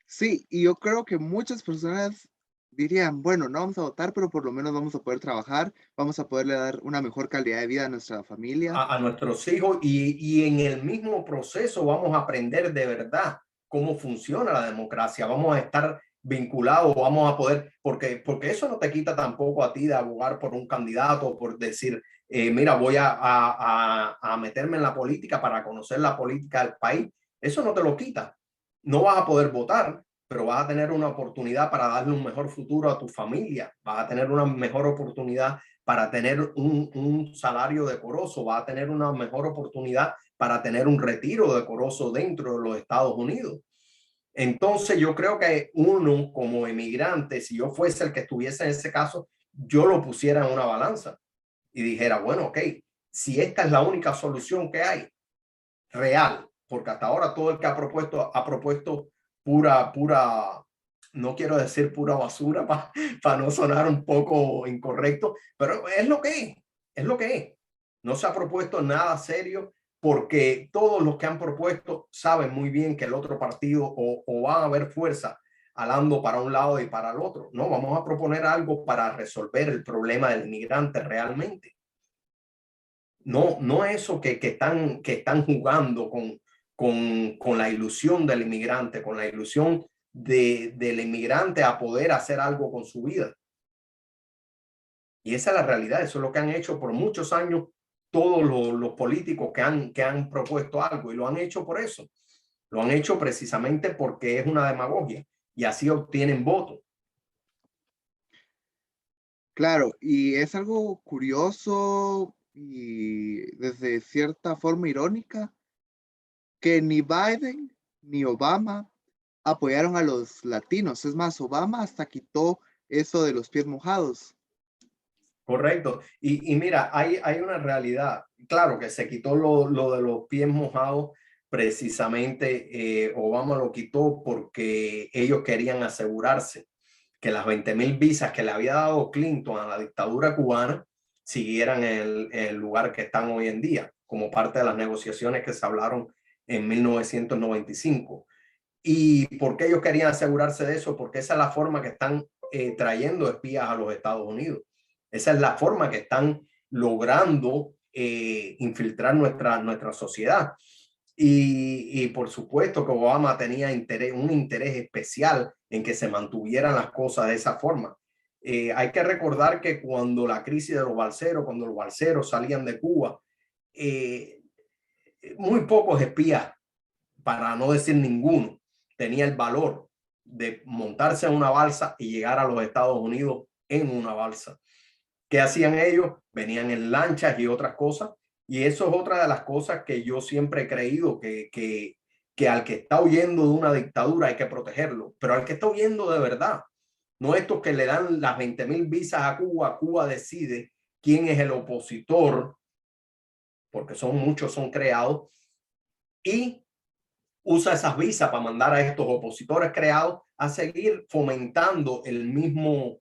Sí, y yo creo que muchas personas dirían, bueno, no vamos a votar, pero por lo menos vamos a poder trabajar, vamos a poderle dar una mejor calidad de vida a nuestra familia. A nuestros hijos y en el mismo proceso vamos a aprender de verdad cómo funciona la democracia. Vamos a estar vinculados, vamos a poder, porque eso no te quita tampoco a ti de abogar por un candidato, por decir, mira, voy a meterme en la política para conocer la política del país. Eso no te lo quita. No vas a poder votar, pero vas a tener una oportunidad para darle un mejor futuro a tu familia. Vas a tener una mejor oportunidad para tener un salario decoroso, va a tener una mejor oportunidad para tener un retiro decoroso dentro de los Estados Unidos. Entonces yo creo que uno como emigrante, si yo fuese el que estuviese en ese caso, yo lo pusiera en una balanza y dijera, bueno, ok, si esta es la única solución que hay, real, porque hasta ahora todo el que ha propuesto pura, no quiero decir pura basura para no sonar un poco incorrecto, pero es lo que es lo que es. No se ha propuesto nada serio porque todos los que han propuesto saben muy bien que el otro partido o va a haber fuerza alando para un lado y para el otro. No, vamos a proponer algo para resolver el problema del inmigrante realmente. No eso que están jugando con la ilusión del inmigrante, con la ilusión del inmigrante a poder hacer algo con su vida. Y esa es la realidad, eso es lo que han hecho por muchos años todos los políticos que han propuesto algo y lo han hecho por eso. Lo han hecho precisamente porque es una demagogia y así obtienen votos. Claro, y es algo curioso y desde cierta forma irónica que ni Biden ni Obama apoyaron a los latinos. Es más, Obama hasta quitó eso de los pies mojados. Correcto. Y mira, hay una realidad. Claro que se quitó lo de los pies mojados, precisamente Obama lo quitó porque ellos querían asegurarse que las 20,000 visas que le había dado Clinton a la dictadura cubana siguieran en el lugar que están hoy en día, como parte de las negociaciones que se hablaron en 1995. ¿Y por qué ellos querían asegurarse de eso? Porque esa es la forma que están trayendo espías a los Estados Unidos. Esa es la forma que están logrando infiltrar nuestra sociedad. Y por supuesto que Obama tenía un interés especial en que se mantuvieran las cosas de esa forma. Hay que recordar que cuando la crisis de los balseros, cuando los balseros salían de Cuba, eh, muy pocos espías, para no decir ninguno, tenía el valor de montarse en una balsa y llegar a los Estados Unidos en una balsa. ¿Qué hacían ellos? Venían en lanchas y otras cosas. Y eso es otra de las cosas que yo siempre he creído, que al que está huyendo de una dictadura hay que protegerlo, pero al que está huyendo de verdad, no estos que le dan las 20,000 visas a Cuba, Cuba decide quién es el opositor, porque muchos son creados, y usa esas visas para mandar a estos opositores creados a seguir fomentando el mismo,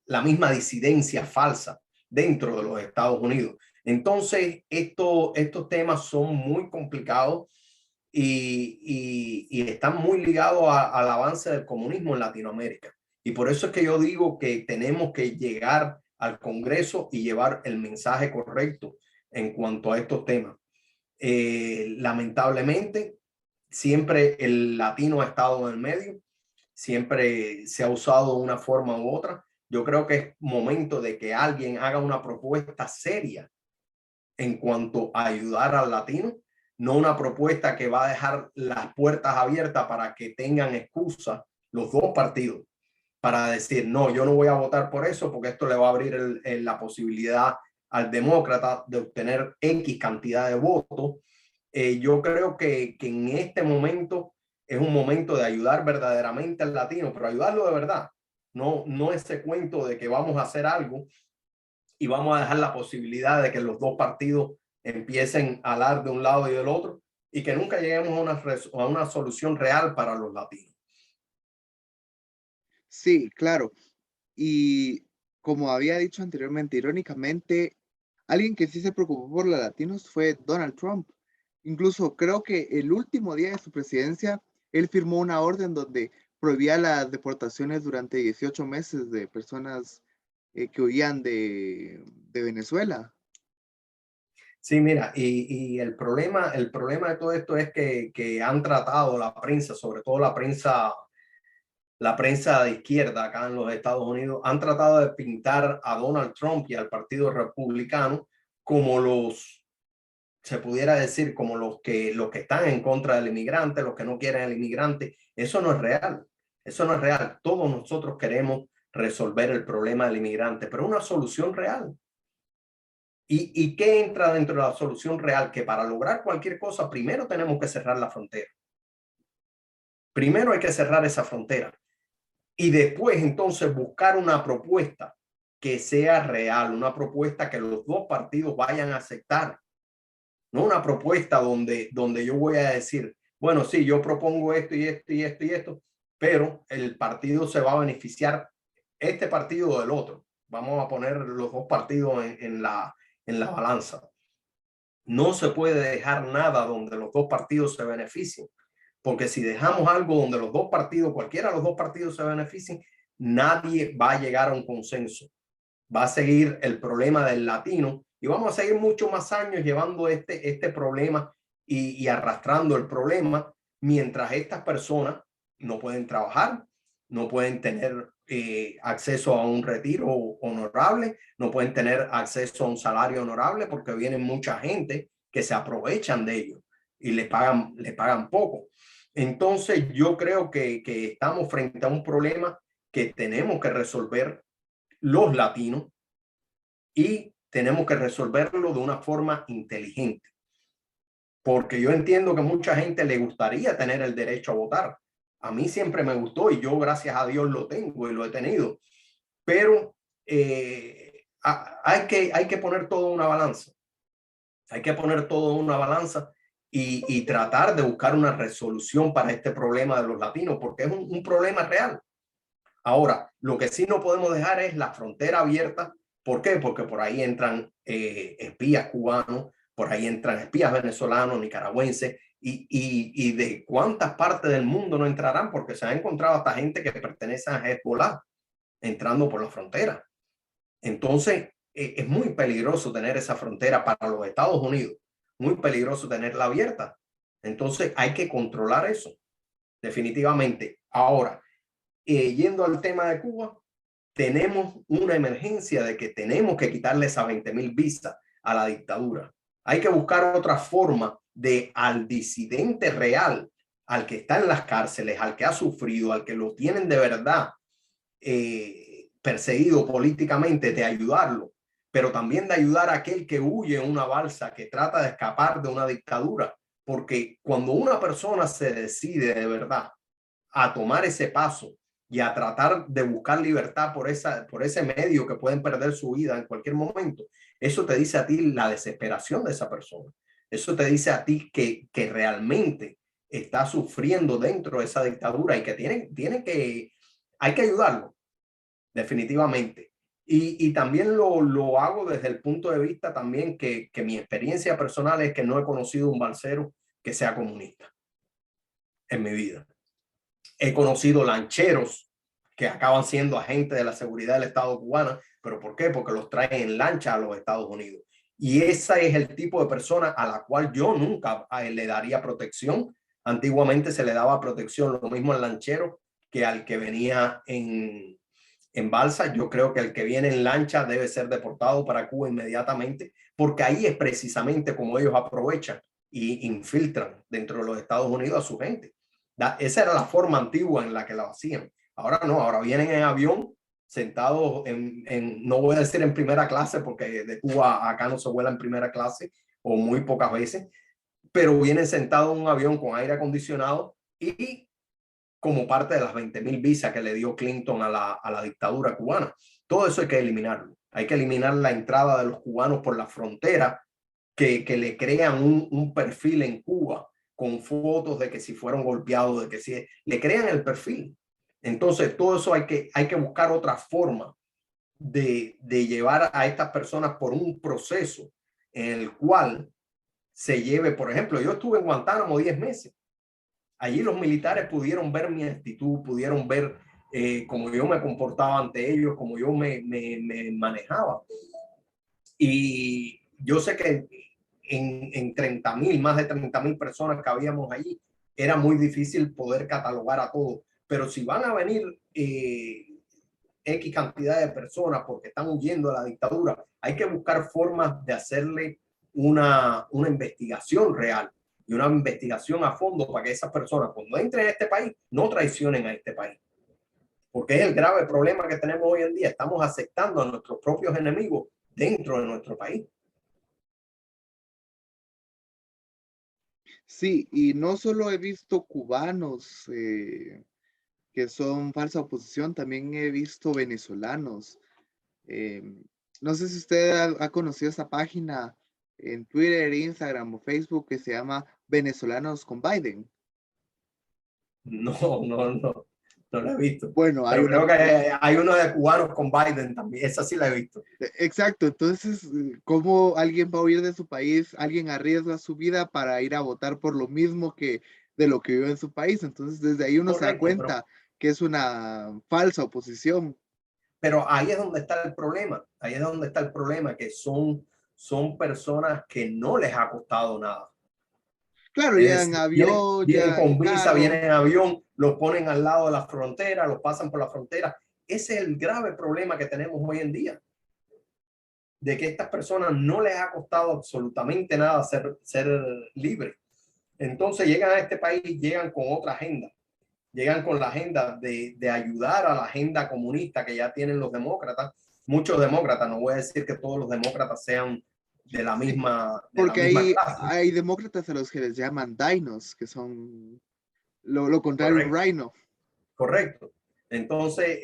la misma disidencia falsa dentro de los Estados Unidos. Entonces, estos temas son muy complicados y están muy ligados al avance del comunismo en Latinoamérica. Y por eso es que yo digo que tenemos que llegar al Congreso y llevar el mensaje correcto en cuanto a estos temas. Lamentablemente, siempre el latino ha estado en el medio, siempre se ha usado de una forma u otra. Yo creo que es momento de que alguien haga una propuesta seria en cuanto a ayudar al latino, no una propuesta que va a dejar las puertas abiertas para que tengan excusa los dos partidos para decir, no, yo no voy a votar por eso porque esto le va a abrir la posibilidad al demócrata de obtener X cantidad de votos. Yo creo que en este momento es un momento de ayudar verdaderamente al latino, pero ayudarlo de verdad. No ese cuento de que vamos a hacer algo y vamos a dejar la posibilidad de que los dos partidos empiecen a hablar de un lado y del otro y que nunca lleguemos a una solución real para los latinos. Sí, claro. Y como había dicho anteriormente, irónicamente, alguien que sí se preocupó por los latinos fue Donald Trump. Incluso creo que el último día de su presidencia, él firmó una orden donde prohibía las deportaciones durante 18 meses de personas que huían de Venezuela. Sí, mira, y el problema de todo esto es que han tratado la prensa, sobre todo la prensa de izquierda acá en los Estados Unidos, han tratado de pintar a Donald Trump y al Partido Republicano como se pudiera decir, como los que están en contra del inmigrante, los que no quieren al inmigrante. Eso no es real. Eso no es real. Todos nosotros queremos resolver el problema del inmigrante, pero una solución real. ¿Y qué entra dentro de la solución real? Que para lograr cualquier cosa, primero tenemos que cerrar la frontera. Primero hay que cerrar esa frontera. Y después entonces buscar una propuesta que sea real, una propuesta que los dos partidos vayan a aceptar. No una propuesta donde yo voy a decir, bueno, sí, yo propongo esto y esto y esto y esto, pero el partido se va a beneficiar, este partido o del otro. Vamos a poner los dos partidos en la balanza. No se puede dejar nada donde los dos partidos se beneficien, porque si dejamos algo donde los dos partidos, cualquiera de los dos partidos se beneficien, nadie va a llegar a un consenso. Va a seguir el problema del latino y vamos a seguir muchos más años llevando este problema y arrastrando el problema mientras estas personas no pueden trabajar, no pueden tener acceso a un retiro honorable, no pueden tener acceso a un salario honorable porque viene mucha gente que se aprovechan de ellos y le pagan poco. Entonces yo creo que estamos frente a un problema que tenemos que resolver los latinos y tenemos que resolverlo de una forma inteligente. Porque yo entiendo que mucha gente le gustaría tener el derecho a votar. A mí siempre me gustó y yo, gracias a Dios, lo tengo y lo he tenido. Pero hay que poner todo en una balanza. Hay que poner todo en una balanza y tratar de buscar una resolución para este problema de los latinos, porque es un problema real. Ahora, lo que sí no podemos dejar es la frontera abierta. ¿Por qué? Porque por ahí entran espías cubanos, por ahí entran espías venezolanos, nicaragüenses, y de cuántas partes del mundo no entrarán, porque se ha encontrado hasta gente que pertenece a Hezbollah entrando por la frontera. Entonces, es muy peligroso tener esa frontera para los Estados Unidos, muy peligroso tenerla abierta. Entonces, hay que controlar eso, definitivamente. Ahora, yendo al tema de Cuba, tenemos una emergencia de que tenemos que quitarle esas 20,000 visas a la dictadura. Hay que buscar otra forma de al disidente real, al que está en las cárceles, al que ha sufrido, al que lo tienen de verdad perseguido políticamente, de ayudarlo, pero también de ayudar a aquel que huye en una balsa, que trata de escapar de una dictadura. Porque cuando una persona se decide de verdad a tomar ese paso y a tratar de buscar libertad por ese medio que pueden perder su vida en cualquier momento, eso te dice a ti la desesperación de esa persona. Eso te dice a ti que realmente está sufriendo dentro de esa dictadura y que hay que ayudarlo, definitivamente. Y también lo hago desde el punto de vista también que mi experiencia personal es que no he conocido un balsero que sea comunista en mi vida. He conocido lancheros que acaban siendo agentes de la seguridad del Estado cubano, pero ¿por qué? Porque los traen en lancha a los Estados Unidos. Y ese es el tipo de persona a la cual yo nunca le daría protección. Antiguamente se le daba protección lo mismo al lanchero que al que venía en balsa. Yo creo que el que viene en lancha debe ser deportado para Cuba inmediatamente, porque ahí es precisamente como ellos aprovechan y infiltran dentro de los Estados Unidos a su gente. Esa era la forma antigua en la que la hacían. Ahora no, ahora vienen en avión sentados no voy a decir en primera clase, porque de Cuba acá no se vuela en primera clase o muy pocas veces, pero vienen sentados en un avión con aire acondicionado y como parte de las 20.000 visas que le dio Clinton a la dictadura cubana. Todo eso hay que eliminarlo. Hay que eliminar la entrada de los cubanos por la frontera que le crean un perfil en Cuba con fotos de que si fueron golpeados, de que si le crean el perfil. Entonces, todo eso hay que buscar otra forma de llevar a estas personas por un proceso en el cual se lleve, por ejemplo, yo estuve en Guantánamo 10 meses. Allí los militares pudieron ver mi actitud, pudieron ver cómo yo me comportaba ante ellos, cómo yo me manejaba. Y yo sé que en 30.000, más de 30.000 personas que habíamos allí, era muy difícil poder catalogar a todos. Pero si van a venir X cantidad de personas porque están huyendo de la dictadura, hay que buscar formas de hacerle una investigación real y una investigación a fondo para que esas personas, cuando entren a este país, no traicionen a este país. Porque es el grave problema que tenemos hoy en día. Estamos aceptando a nuestros propios enemigos dentro de nuestro país. Sí, y no solo he visto cubanos que son falsa oposición, también he visto venezolanos. Eh, no sé si usted ha conocido esta página en Twitter, Instagram o Facebook que se llama Venezolanos con Biden. No, no, no, no lo he visto. Bueno, hay Pero una, creo que hay uno de cubanos con Biden también. Esa sí la he visto. exacto, entonces, ¿cómo alguien va a huir de su país? Alguien arriesga su vida para ir a votar por lo mismo que de lo que vive en su país. Entonces, desde ahí uno se da Correcto, cuenta que es una falsa oposición. pero ahí es donde está el problema. Ahí es donde está el problema, que son personas que no les ha costado nada. Claro, Es llegan en decir, vienen, avión, vienen llegan en con visa, carro. vienen en avión, los ponen al lado de la frontera, los pasan por la frontera. Ese es el grave problema que tenemos hoy en día, de que estas personas no les ha costado absolutamente nada ser libres. Entonces llegan a este país, llegan con otra agenda, llegan con la agenda de ayudar a la agenda comunista que ya tienen los demócratas. Muchos demócratas, no voy a decir que todos los demócratas sean Sí, de la porque misma clase. hay demócratas a los que les llaman dinos, que son lo contrario a un Correcto. rhino. Correcto. Entonces,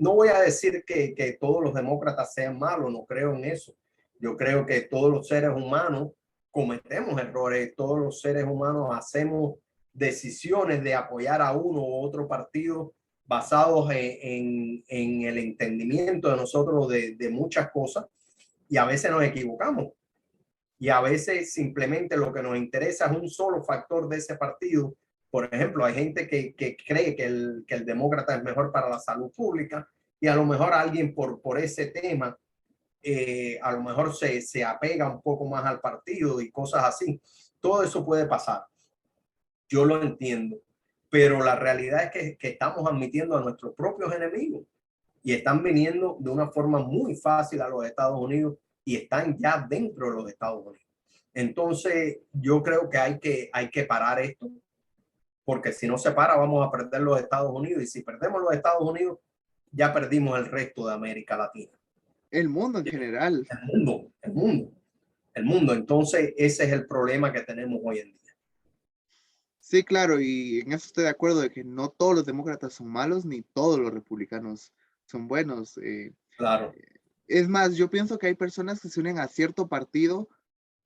no voy a decir que todos los demócratas sean malos, no creo en eso. Yo creo que todos los seres humanos cometemos errores, todos los seres humanos hacemos decisiones de apoyar a uno u otro partido basados en el entendimiento de nosotros de muchas cosas, y a veces nos equivocamos. Y a veces simplemente lo que nos interesa es un solo factor de ese partido. Por ejemplo, hay gente que cree que el demócrata es mejor para la salud pública, y a lo mejor alguien por ese tema, a lo mejor se apega un poco más al partido y cosas así. Todo eso puede pasar. Yo lo entiendo. Pero la realidad es que estamos admitiendo a nuestros propios enemigos, y están viniendo de una forma muy fácil a los Estados Unidos y están ya dentro de los Estados Unidos. Entonces, yo creo que hay que parar esto, porque si no se para, vamos a perder los Estados Unidos, y si perdemos los Estados Unidos, ya perdimos el resto de América Latina. El mundo en general. El mundo, el mundo, el mundo. Entonces, ese es el problema que tenemos hoy en día. Sí, claro, y en eso estoy de acuerdo de que no todos los demócratas son malos, ni todos los republicanos son buenos. Claro, Es más, yo pienso que hay personas que se unen a cierto partido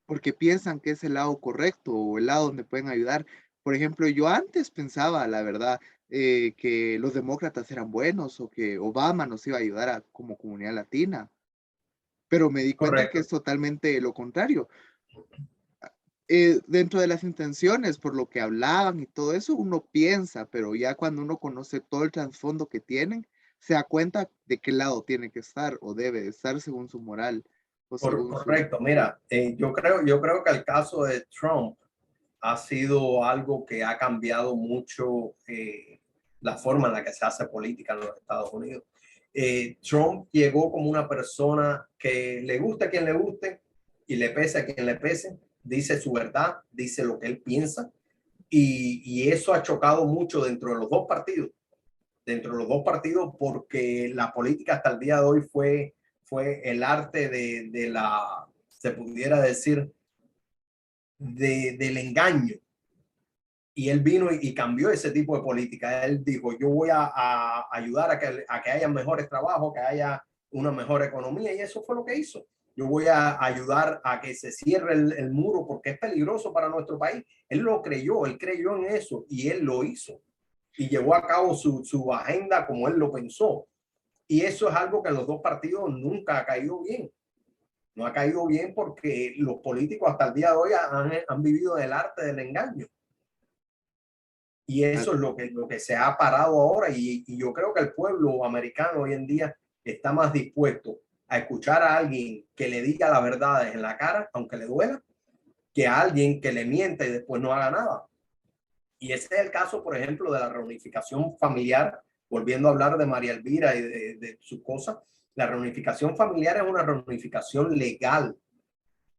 porque piensan que es el lado correcto o el lado donde pueden ayudar. Por ejemplo, yo antes pensaba, la verdad, que los demócratas eran buenos o que Obama nos iba a ayudar como comunidad latina, pero me di cuenta que correcto. es totalmente lo contrario. Dentro de las intenciones, por lo que hablaban y todo eso, uno piensa, pero ya cuando uno conoce todo el trasfondo que tienen, se da cuenta de qué lado tiene que estar o debe estar según su moral o según su... Correcto. Mira, yo creo que el caso de Trump ha sido algo que ha cambiado mucho la forma en la que se hace política en los Estados Unidos. Trump llegó como una persona que le gusta a quien le guste y le pese a quien le pese, dice su verdad, dice lo que él piensa, y eso ha chocado mucho dentro de los dos partidos, porque la política hasta el día de hoy fue el arte de la, se pudiera decir, del engaño. Y él vino y cambió ese tipo de política. Él dijo, yo voy a ayudar a que haya mejores trabajos, que haya una mejor economía. Y eso fue lo que hizo. Yo voy a ayudar a que se cierre el muro porque es peligroso para nuestro país. Él lo creyó, él creyó en eso y él lo hizo. Y llevó a cabo su agenda como él lo pensó. Y eso es algo que en los dos partidos nunca ha caído bien. No ha caído bien porque los políticos hasta el día de hoy han vivido del arte del engaño. Y eso es lo que se ha parado ahora. Y yo creo que el pueblo americano hoy en día está más dispuesto a escuchar a alguien que le diga la verdad en la cara, aunque le duela, que a alguien que le mienta y después no haga nada. Y ese es el caso, por ejemplo, de la reunificación familiar, volviendo a hablar de María Elvira y de sus cosas. La reunificación familiar es una reunificación legal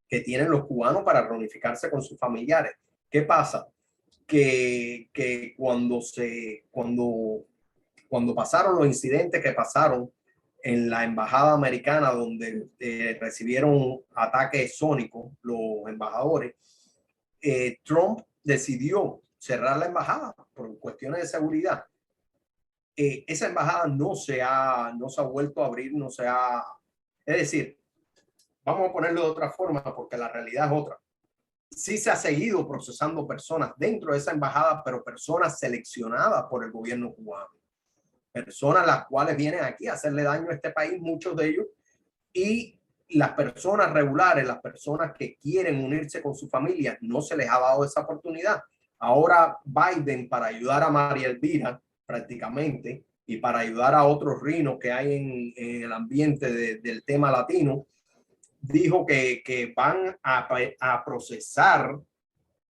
que tienen los cubanos para reunificarse con sus familiares. ¿Qué pasa? Que cuando pasaron los incidentes que pasaron en la embajada americana, donde recibieron ataques sónicos los embajadores, Trump decidió cerrar la embajada por cuestiones de seguridad. Esa embajada no se ha vuelto a abrir, es decir, vamos a ponerlo de otra forma porque la realidad es otra. Sí se ha seguido procesando personas dentro de esa embajada, pero personas seleccionadas por el gobierno cubano. Personas las cuales vienen aquí a hacerle daño a este país, muchos de ellos, y las personas regulares, las personas que quieren unirse con su familia, no se les ha dado esa oportunidad. Ahora Biden, para ayudar a María Elvira prácticamente, y para ayudar a otros rinos que hay en el ambiente del tema latino, dijo que van a procesar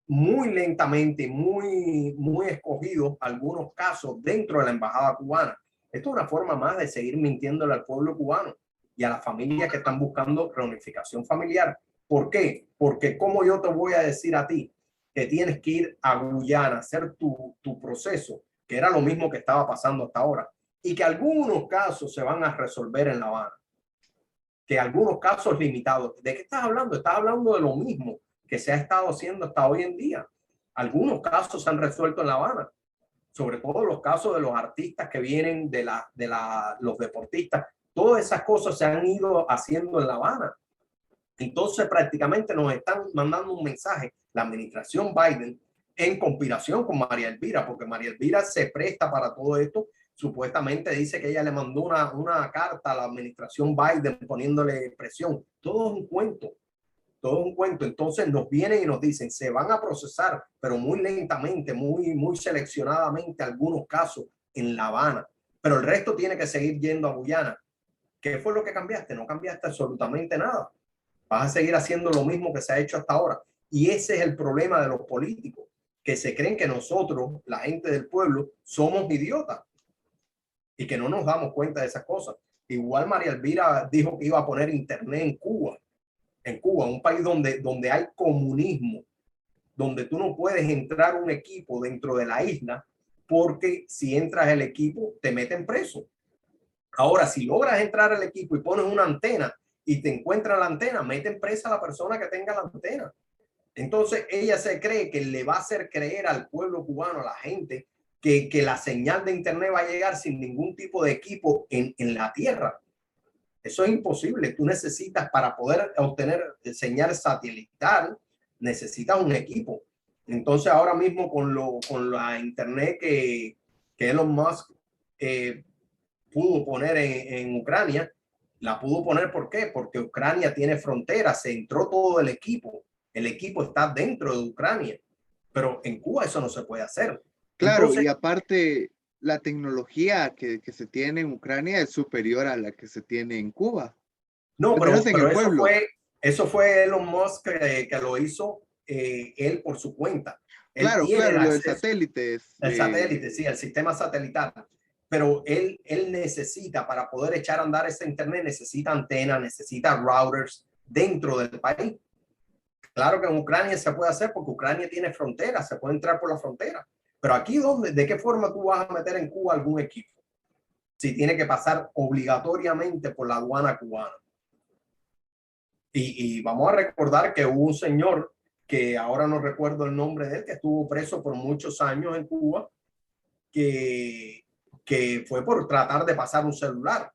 muy lentamente, muy escogidos algunos casos dentro de la embajada cubana. Esto es una forma más de seguir mintiéndole al pueblo cubano y a las familias que están buscando reunificación familiar. ¿Por qué? Porque como yo te voy a decir a ti que tienes que ir a Guyana a hacer tu proceso, que era lo mismo que estaba pasando hasta ahora, y que algunos casos se van a resolver en La Habana, que algunos casos limitados. ¿De qué estás hablando? Estás hablando de lo mismo que se ha estado haciendo hasta hoy en día. Algunos casos se han resuelto en La Habana, sobre todo los casos de los artistas que vienen los deportistas. Todas esas cosas se han ido haciendo en La Habana. Entonces prácticamente nos están mandando un mensaje, la administración Biden, en conspiración con María Elvira, porque María Elvira se presta para todo esto. Supuestamente dice que ella le mandó una carta a la administración Biden poniéndole presión. Todo es un cuento, todo es un cuento. Entonces nos vienen y nos dicen, se van a procesar, pero muy lentamente, muy seleccionadamente algunos casos en La Habana, pero el resto tiene que seguir yendo a Guyana. ¿Qué fue lo que cambiaste? No cambiaste absolutamente nada. Vas a seguir haciendo lo mismo que se ha hecho hasta ahora. Y ese es el problema de los políticos, que se creen que nosotros, la gente del pueblo, somos idiotas y que no nos damos cuenta de esas cosas. Igual María Elvira dijo que iba a poner internet en Cuba, un país donde hay comunismo, donde tú no puedes entrar un equipo dentro de la isla porque si entras el equipo te meten preso. Ahora, si logras entrar al equipo y pones una antena y te encuentran la antena, meten presa a la persona que tenga la antena. Entonces ella se cree que le va a hacer creer al pueblo cubano, a la gente, que la señal de internet va a llegar sin ningún tipo de equipo en la tierra. Eso es imposible. Tú necesitas, para poder obtener señal satelital, necesitas un equipo. Entonces ahora mismo con la internet que Elon Musk pudo poner en Ucrania, la pudo poner ¿por qué? Porque Ucrania tiene fronteras, se entró todo el equipo está dentro de Ucrania, pero en Cuba eso no se puede hacer. Claro, Entonces, y aparte, la tecnología que se tiene en Ucrania es superior a la que se tiene en Cuba, no, al menos en pero el pueblo. eso fue Elon Musk que lo hizo él por su cuenta. Él Claro, tiene el claro, lo del acceso, satélite es, el satélite, sí, el sistema satelital, pero él necesita, para poder echar a andar ese internet, necesita antenas, necesita routers dentro del país. Claro que en Ucrania se puede hacer porque Ucrania tiene fronteras, se puede entrar por la frontera. Pero aquí, ¿de qué forma tú vas a meter en Cuba algún equipo? Si tiene que pasar obligatoriamente por la aduana cubana. Y vamos a recordar que hubo un señor que ahora no recuerdo el nombre de él, que estuvo preso por muchos años en Cuba, que, que fue por tratar de pasar un celular.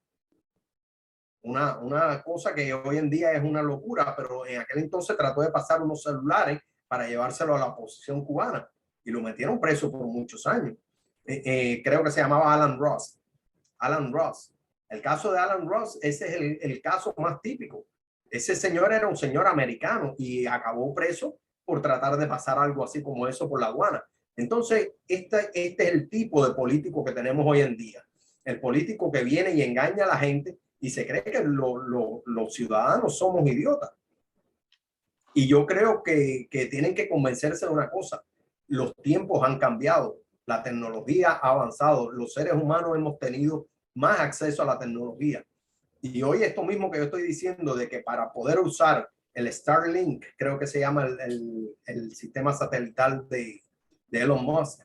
Una cosa que hoy en día es una locura, pero en aquel entonces trató de pasar unos celulares para llevárselo a la oposición cubana y lo metieron preso por muchos años. Creo que se llamaba Alan Ross. Alan Ross. El caso de Alan Ross, ese es el caso más típico. Ese señor era un señor americano y acabó preso por tratar de pasar algo así como eso por la aduana. Entonces, este es el tipo de político que tenemos hoy en día. El político que viene y engaña a la gente y se cree que los ciudadanos somos idiotas. Y yo creo que tienen que convencerse de una cosa. Los tiempos han cambiado, la tecnología ha avanzado, los seres humanos hemos tenido más acceso a la tecnología. Y hoy esto mismo que yo estoy diciendo de que para poder usar el Starlink, creo que se llama el sistema satelital de Elon Musk,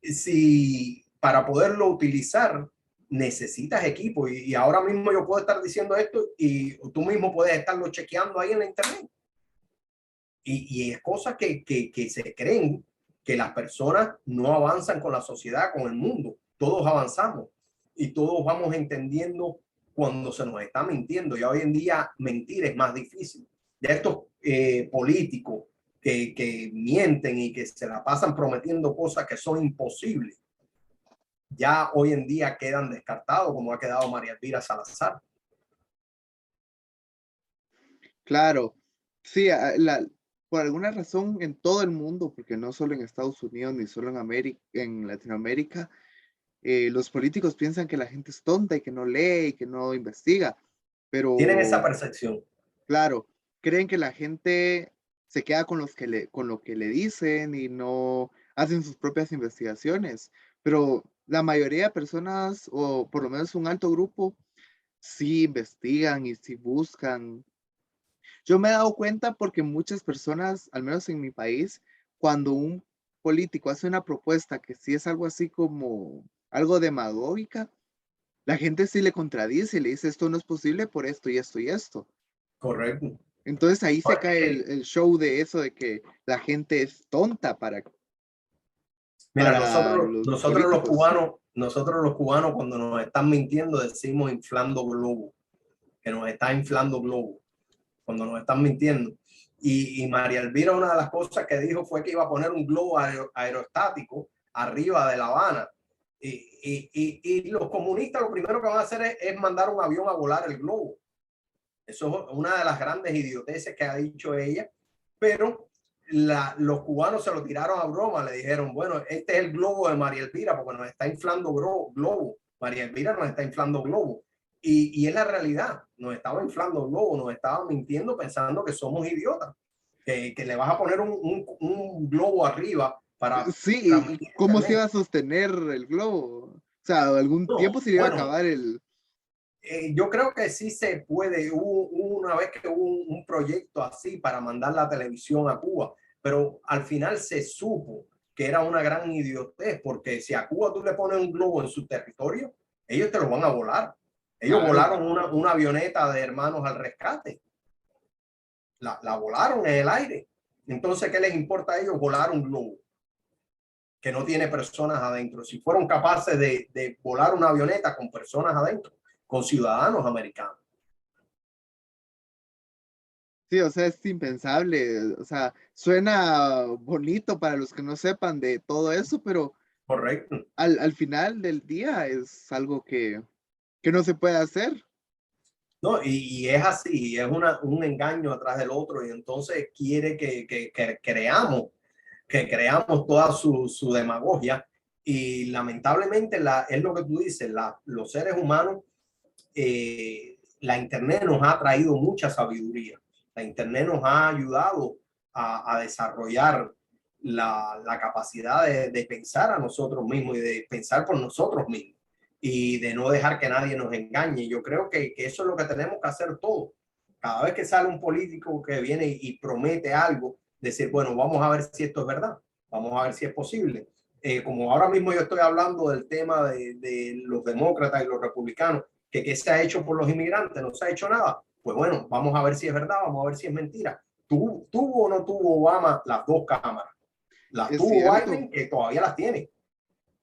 si para poderlo utilizar necesitas equipo y ahora mismo yo puedo estar diciendo esto y tú mismo puedes estarlo chequeando ahí en la internet. Y es cosas que se creen que las personas no avanzan con la sociedad, con el mundo. Todos avanzamos y todos vamos entendiendo cuando se nos está mintiendo. Ya hoy en día mentir es más difícil. Ya estos políticos que mienten y que se la pasan prometiendo cosas que son imposibles, ya hoy en día quedan descartados, como ha quedado María Elvira Salazar. Claro, sí, por alguna razón en todo el mundo, porque no solo en Estados Unidos ni solo en América, en Latinoamérica, los políticos piensan que la gente es tonta y que no lee y que no investiga, Tienen esa pero percepción. claro, creen que la gente se queda con con lo que le dicen y no hacen sus propias investigaciones, pero la mayoría de personas, o por lo menos un alto grupo, sí investigan y sí buscan. Yo me he dado cuenta porque muchas personas, al menos en mi país, cuando un político hace una propuesta que sí es algo así como algo demagógica, la gente sí le contradice y le dice esto no es posible por esto y esto y esto. Correcto. Entonces ahí se cae Porque, el show de eso de que la gente es tonta mira, para los políticos. nosotros los cubanos cuando nos están mintiendo decimos inflando globo, que nos está inflando globo, cuando nos están mintiendo. Y María Elvira, una de las cosas que dijo fue que iba a poner un globo aerostático arriba de La Habana. Y los comunistas lo primero que van a hacer es mandar un avión a volar el globo. Eso es una de las grandes idioteces que ha dicho ella, pero los cubanos se lo tiraron a broma, le dijeron, bueno, este es el globo de María Elvira, porque nos está inflando globo. María Elvira nos está inflando globo. Y es la realidad, nos estaba inflando globo, nos estaba mintiendo pensando que somos idiotas, que le vas a poner un globo arriba para Sí, ¿y transmitir cómo se iba internet. a sostener el globo? O sea, algún No, tiempo se le iba a bueno, acabar el... yo creo que sí se puede. Hubo una vez que hubo un proyecto así para mandar la televisión a Cuba, pero al final se supo que era una gran idiotez, porque si a Cuba tú le pones un globo en su territorio, ellos te lo van a volar. Ellos Claro. volaron una avioneta de Hermanos al Rescate, la volaron en el aire. Entonces, ¿qué les importa a ellos volar un globo que no tiene personas adentro? Si fueron capaces de volar una avioneta con personas adentro, con ciudadanos americanos. Sí, o sea, es impensable. O sea, suena bonito para los que no sepan de todo eso, pero Correcto. al final del día es algo que no se puede hacer. No, y es así, es un engaño atrás del otro, y entonces quiere que creamos toda su demagogia, y lamentablemente es lo que tú dices, los seres humanos, la internet nos ha traído mucha sabiduría, la internet nos ha ayudado a desarrollar la capacidad de pensar a nosotros mismos y de pensar por nosotros mismos y de no dejar que nadie nos engañe. Yo creo que eso es lo que tenemos que hacer todos. Cada vez que sale un político que viene y promete algo, decir, bueno, vamos a ver si esto es verdad, vamos a ver si es posible. Como ahora mismo yo estoy hablando del tema de los demócratas y los republicanos, que se ha hecho por los inmigrantes, no se ha hecho nada. Pues bueno, vamos a ver si es verdad, vamos a ver si es mentira. ¿Tuvo o no tuvo Obama las dos cámaras? Las Es tuvo cierto. Biden, que todavía las tiene.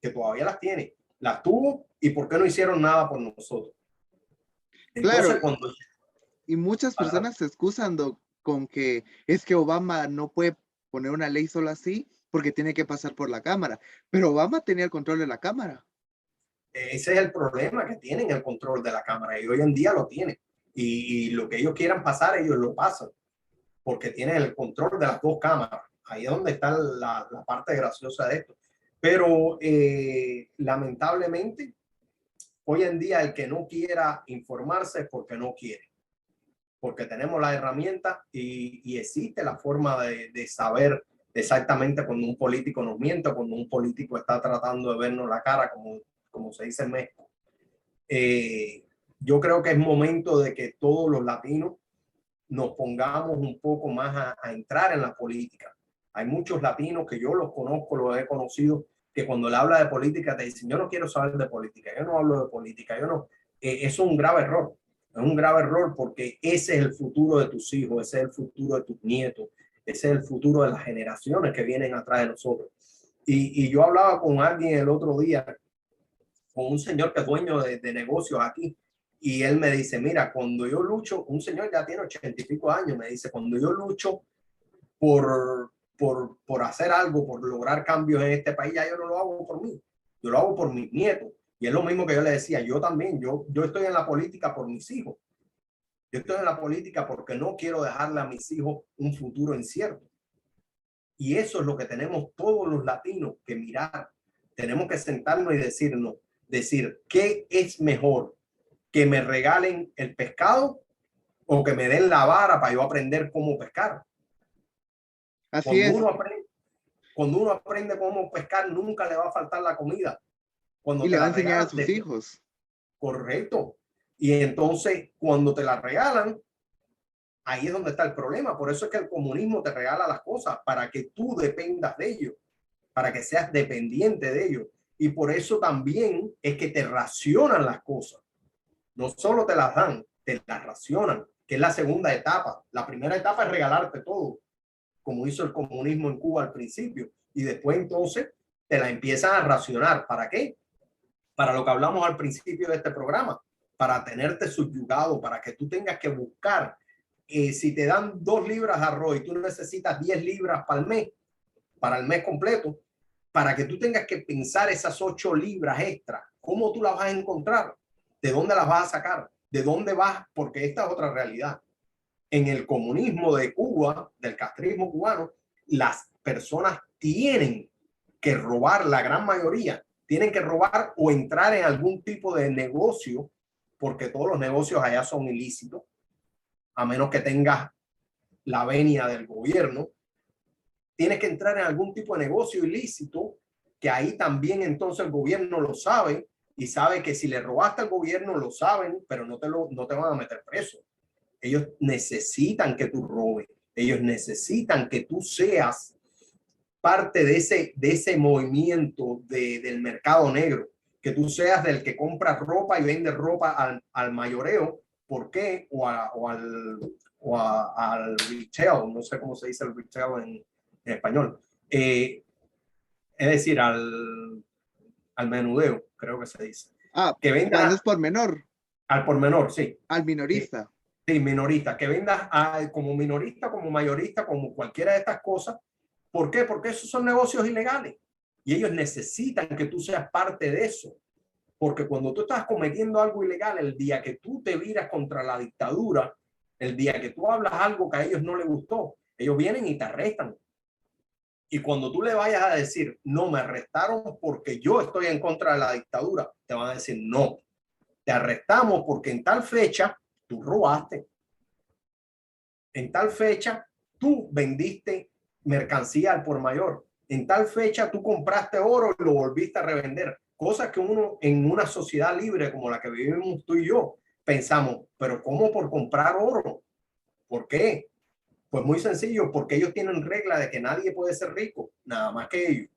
Que todavía las tiene. Las tuvo, ¿y por qué no hicieron nada por nosotros? Claro, Entonces, cuando... y muchas personas se excusan con que es que Obama no puede poner una ley solo así porque tiene que pasar por la Cámara. Pero Obama tenía el control de la Cámara. Ese es el problema, que tienen el control de la Cámara y hoy en día lo tienen. Y lo que ellos quieran pasar, ellos lo pasan, porque tienen el control de las dos cámaras. Ahí es donde está la parte graciosa de esto. Pero lamentablemente, hoy en día el que no quiera informarse es porque no quiere, porque tenemos la herramienta y existe la forma de saber exactamente cuando un político nos miente, cuando un político está tratando de vernos la cara, como se dice en México. Yo creo que es momento de que todos los latinos nos pongamos un poco más a entrar en la política. Hay muchos latinos que yo los conozco, los he conocido, que cuando le habla de política te dicen, yo no quiero saber de política, yo no hablo de política, yo no. Eso es un grave error. Es un grave error porque ese es el futuro de tus hijos, ese es el futuro de tus nietos, ese es el futuro de las generaciones que vienen atrás de nosotros. Y yo hablaba con alguien el otro día, con un señor que es dueño de negocios aquí, y él me dice, mira, cuando yo lucho, un señor ya tiene 80 y pico años, me dice, cuando yo lucho por hacer algo, por lograr cambios en este país, ya yo no lo hago por mí, yo lo hago por mis nietos. Y es lo mismo que yo le decía, yo también, yo estoy en la política por mis hijos. Yo estoy en la política porque no quiero dejarle a mis hijos un futuro incierto. Y eso es lo que tenemos todos los latinos que mirar. Tenemos que sentarnos y decir, ¿qué es mejor? ¿Que me regalen el pescado o que me den la vara para yo aprender cómo pescar? Así Cuando es. uno aprende cómo pescar, nunca le va a faltar la comida. Cuando Y te le va a la enseñar a regalan, sus hijos. correcto. Y entonces, cuando te la regalan, ahí es donde está el problema. Por eso es que el comunismo te regala las cosas, para que tú dependas de ellos, para que seas dependiente de ellos. Y por eso también es que te racionan las cosas. No solo te las dan, te las racionan, que es la segunda etapa. La primera etapa es regalarte todo, como hizo el comunismo en Cuba al principio. Y después entonces te la empiezan a racionar. ¿Para qué? Para lo que hablamos al principio de este programa, para tenerte subyugado, para que tú tengas que buscar. Si te dan 2 libras de arroz y tú necesitas 10 libras para el mes completo, para que tú tengas que pensar esas 8 libras extra, ¿cómo tú las vas a encontrar? ¿De dónde las vas a sacar? ¿De dónde vas? Porque esta es otra realidad. En el comunismo de Cuba, del castrismo cubano, las personas tienen que robar, la gran mayoría, tienen que robar o entrar en algún tipo de negocio, porque todos los negocios allá son ilícitos, a menos que tengas la venia del gobierno. Tienes que entrar en algún tipo de negocio ilícito, que ahí también entonces el gobierno lo sabe y sabe que si le robaste al gobierno lo saben, pero no te van a meter preso. Ellos necesitan que tú robes, ellos necesitan que tú seas parte de ese movimiento del mercado negro, que tú seas del que compra ropa y vende ropa al mayoreo. ¿Por qué? Al retail, no sé cómo se dice el retail en español. Es decir, al menudeo, creo que se dice. Ah, Que cuando vendas es por menor, al por menor, sí. al minorista. Sí, minorista, que vendas como minorista, como mayorista, como cualquiera de estas cosas. ¿Por qué? Porque esos son negocios ilegales y ellos necesitan que tú seas parte de eso. Porque cuando tú estás cometiendo algo ilegal, el día que tú te viras contra la dictadura, el día que tú hablas algo que a ellos no les gustó, ellos vienen y te arrestan. Y cuando tú le vayas a decir, no, me arrestaron porque yo estoy en contra de la dictadura, te van a decir, no, te arrestamos porque en tal fecha tú robaste. En tal fecha tú vendiste mercancía al por mayor. En tal fecha tú compraste oro y lo volviste a revender. Cosas que uno en una sociedad libre como la que vivimos tú y yo pensamos, pero ¿cómo por comprar oro? ¿Por qué? Pues muy sencillo, porque ellos tienen regla de que nadie puede ser rico, nada más que ellos.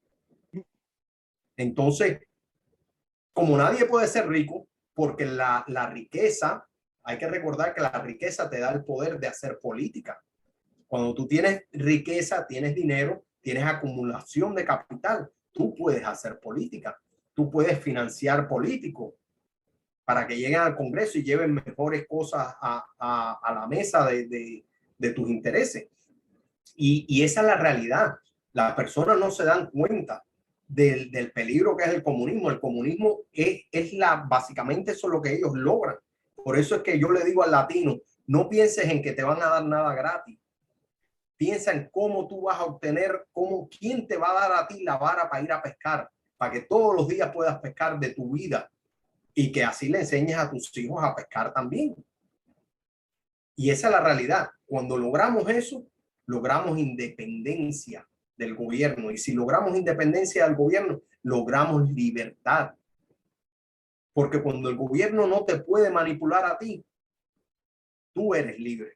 Entonces, como nadie puede ser rico, porque la riqueza, hay que recordar que la riqueza te da el poder de hacer política. Cuando tú tienes riqueza, tienes dinero, tienes acumulación de capital, tú puedes hacer política, tú puedes financiar políticos para que lleguen al Congreso y lleven mejores cosas a la mesa de tus intereses. Y esa es la realidad. Las personas no se dan cuenta del peligro que es el comunismo. El comunismo básicamente eso es lo que ellos logran. Por eso es que yo le digo al latino, no pienses en que te van a dar nada gratis. Piensa en cómo tú vas a obtener, quién te va a dar a ti la vara para ir a pescar, para que todos los días puedas pescar de tu vida y que así le enseñes a tus hijos a pescar también. Y esa es la realidad. Cuando logramos eso, logramos independencia del gobierno. Y si logramos independencia del gobierno, logramos libertad. Porque cuando el gobierno no te puede manipular a ti, tú eres libre.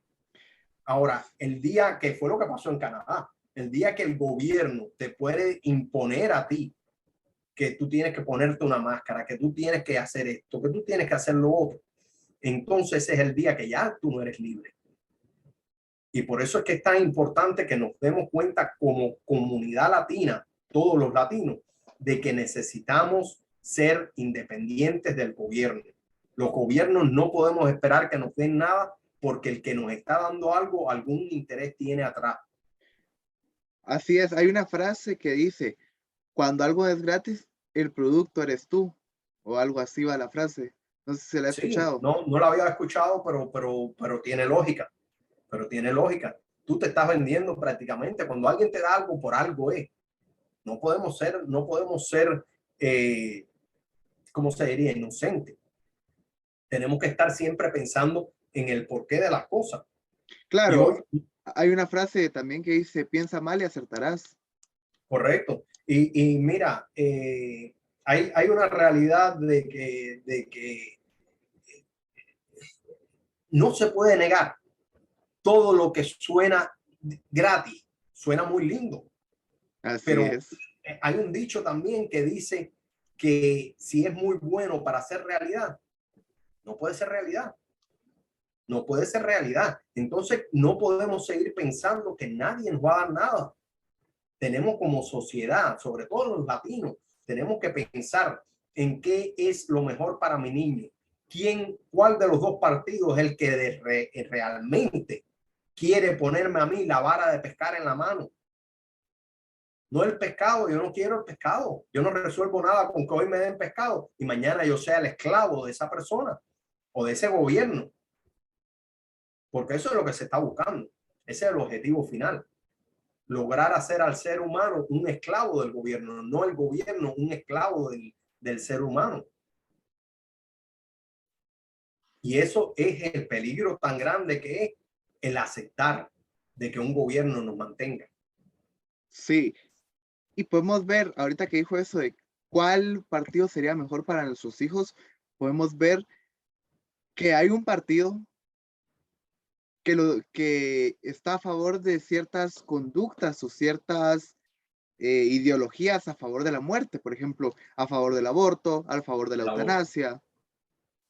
Ahora, el día que fue lo que pasó en Canadá, el día que el gobierno te puede imponer a ti que tú tienes que ponerte una máscara, que tú tienes que hacer esto, que tú tienes que hacer lo otro, entonces es el día que ya tú no eres libre. Y por eso es que es tan importante que nos demos cuenta como comunidad latina, todos los latinos, de que necesitamos ser independientes del gobierno. Los gobiernos no podemos esperar que nos den nada porque el que nos está dando algo, algún interés tiene atrás. Así es, hay una frase que dice, cuando algo es gratis, el producto eres tú, o algo así va la frase. No sé si se la ha Sí, escuchado. no la había escuchado, pero tiene lógica. Pero tiene lógica. Tú te estás vendiendo prácticamente. Cuando alguien te da algo, por algo es. No podemos ser, ¿cómo se diría? Inocente. Tenemos que estar siempre pensando en el porqué de las cosas. Y Claro, hoy, hay una frase también que dice, piensa mal y acertarás. correcto. Y mira, hay una realidad de que no se puede negar todo lo que suena gratis, suena muy lindo, Así pero es. hay un dicho también que dice que si es muy bueno para ser realidad, no puede ser realidad. No puede ser realidad. Entonces no podemos seguir pensando que nadie nos va a dar nada. Tenemos como sociedad, sobre todo los latinos, tenemos que pensar en qué es lo mejor para mi niño. ¿Cuál de los dos partidos es el que realmente quiere ponerme a mí la vara de pescar en la mano? No el pescado, yo no quiero el pescado. Yo no resuelvo nada con que hoy me den pescado y mañana yo sea el esclavo de esa persona o de ese gobierno. Porque eso es lo que se está buscando. Ese es el objetivo final. Lograr hacer al ser humano un esclavo del gobierno, no el gobierno un esclavo del ser humano. Y eso es el peligro tan grande que es el aceptar de que un gobierno nos mantenga. Sí, y podemos ver, ahorita que dijo eso de cuál partido sería mejor para nuestros hijos, podemos ver que hay un partido que está a favor de ciertas conductas o ciertas ideologías a favor de la muerte, por ejemplo, a favor del aborto, a favor de la eutanasia.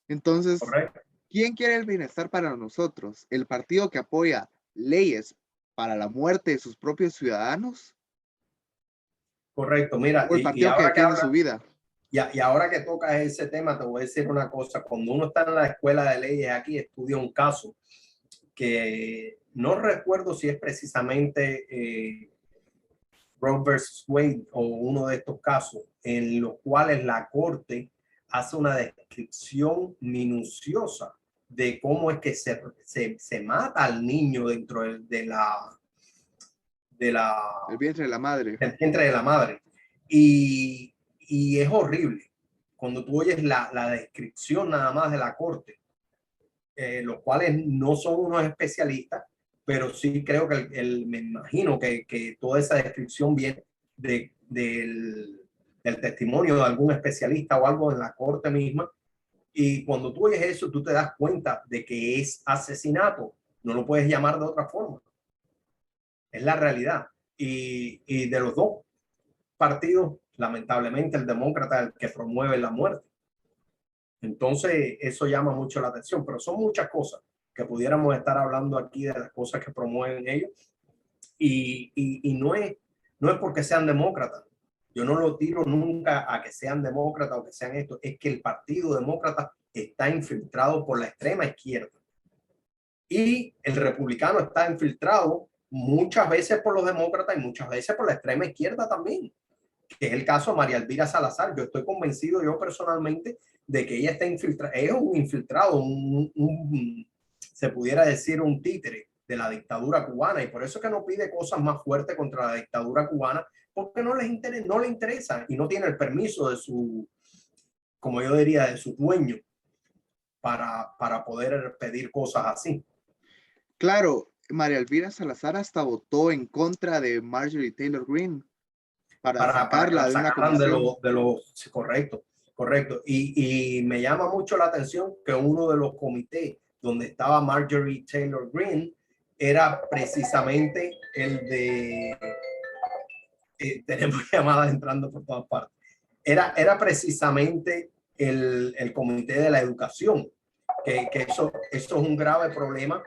Entonces, Correcto. ¿quién quiere el bienestar para nosotros? ¿El partido que apoya leyes para la muerte de sus propios ciudadanos? Correcto. Mira, ¿O el partido que defiende su vida? y ahora que tocas ese tema, te voy a decir una cosa. Cuando uno está en la escuela de leyes aquí, estudia un caso que no recuerdo si es precisamente Roe versus Wade o uno de estos casos en los cuales la corte hace una descripción minuciosa de cómo es que se mata al niño dentro de la, El vientre de la madre. del vientre de la madre. Y es horrible cuando tú oyes la descripción nada más de la corte, los cuales no son unos especialistas, pero sí creo que me imagino que toda esa descripción viene del testimonio de algún especialista o algo en la corte misma. Y cuando tú oyes eso, tú te das cuenta de que es asesinato. No lo puedes llamar de otra forma. Es la realidad. Y de los dos partidos, lamentablemente, el demócrata es el que promueve la muerte. Entonces, eso llama mucho la atención, pero son muchas cosas que pudiéramos estar hablando aquí de las cosas que promueven ellos, y no es porque sean demócratas. Yo no lo tiro nunca a que sean demócratas o que sean esto. Es que el Partido Demócrata está infiltrado por la extrema izquierda. Y el republicano está infiltrado muchas veces por los demócratas y muchas veces por la extrema izquierda también, que es el caso de María Elvira Salazar. Yo estoy convencido, yo personalmente, de que ella está infiltrada, es un infiltrado, se pudiera decir un títere de la dictadura cubana, y por eso es que no pide cosas más fuertes contra la dictadura cubana, porque no le interesa y no tiene el permiso de su, como yo diría, de su dueño para poder pedir cosas así. Claro, María Elvira Salazar hasta votó en contra de Marjorie Taylor Greene para Para que sacarla la de una sacaran comisión. sí, correcto, correcto. Y me llama mucho la atención que uno de los comités donde estaba Marjorie Taylor Greene era precisamente el de, tenemos llamadas entrando por todas partes, era precisamente el comité de la educación, que eso es un grave problema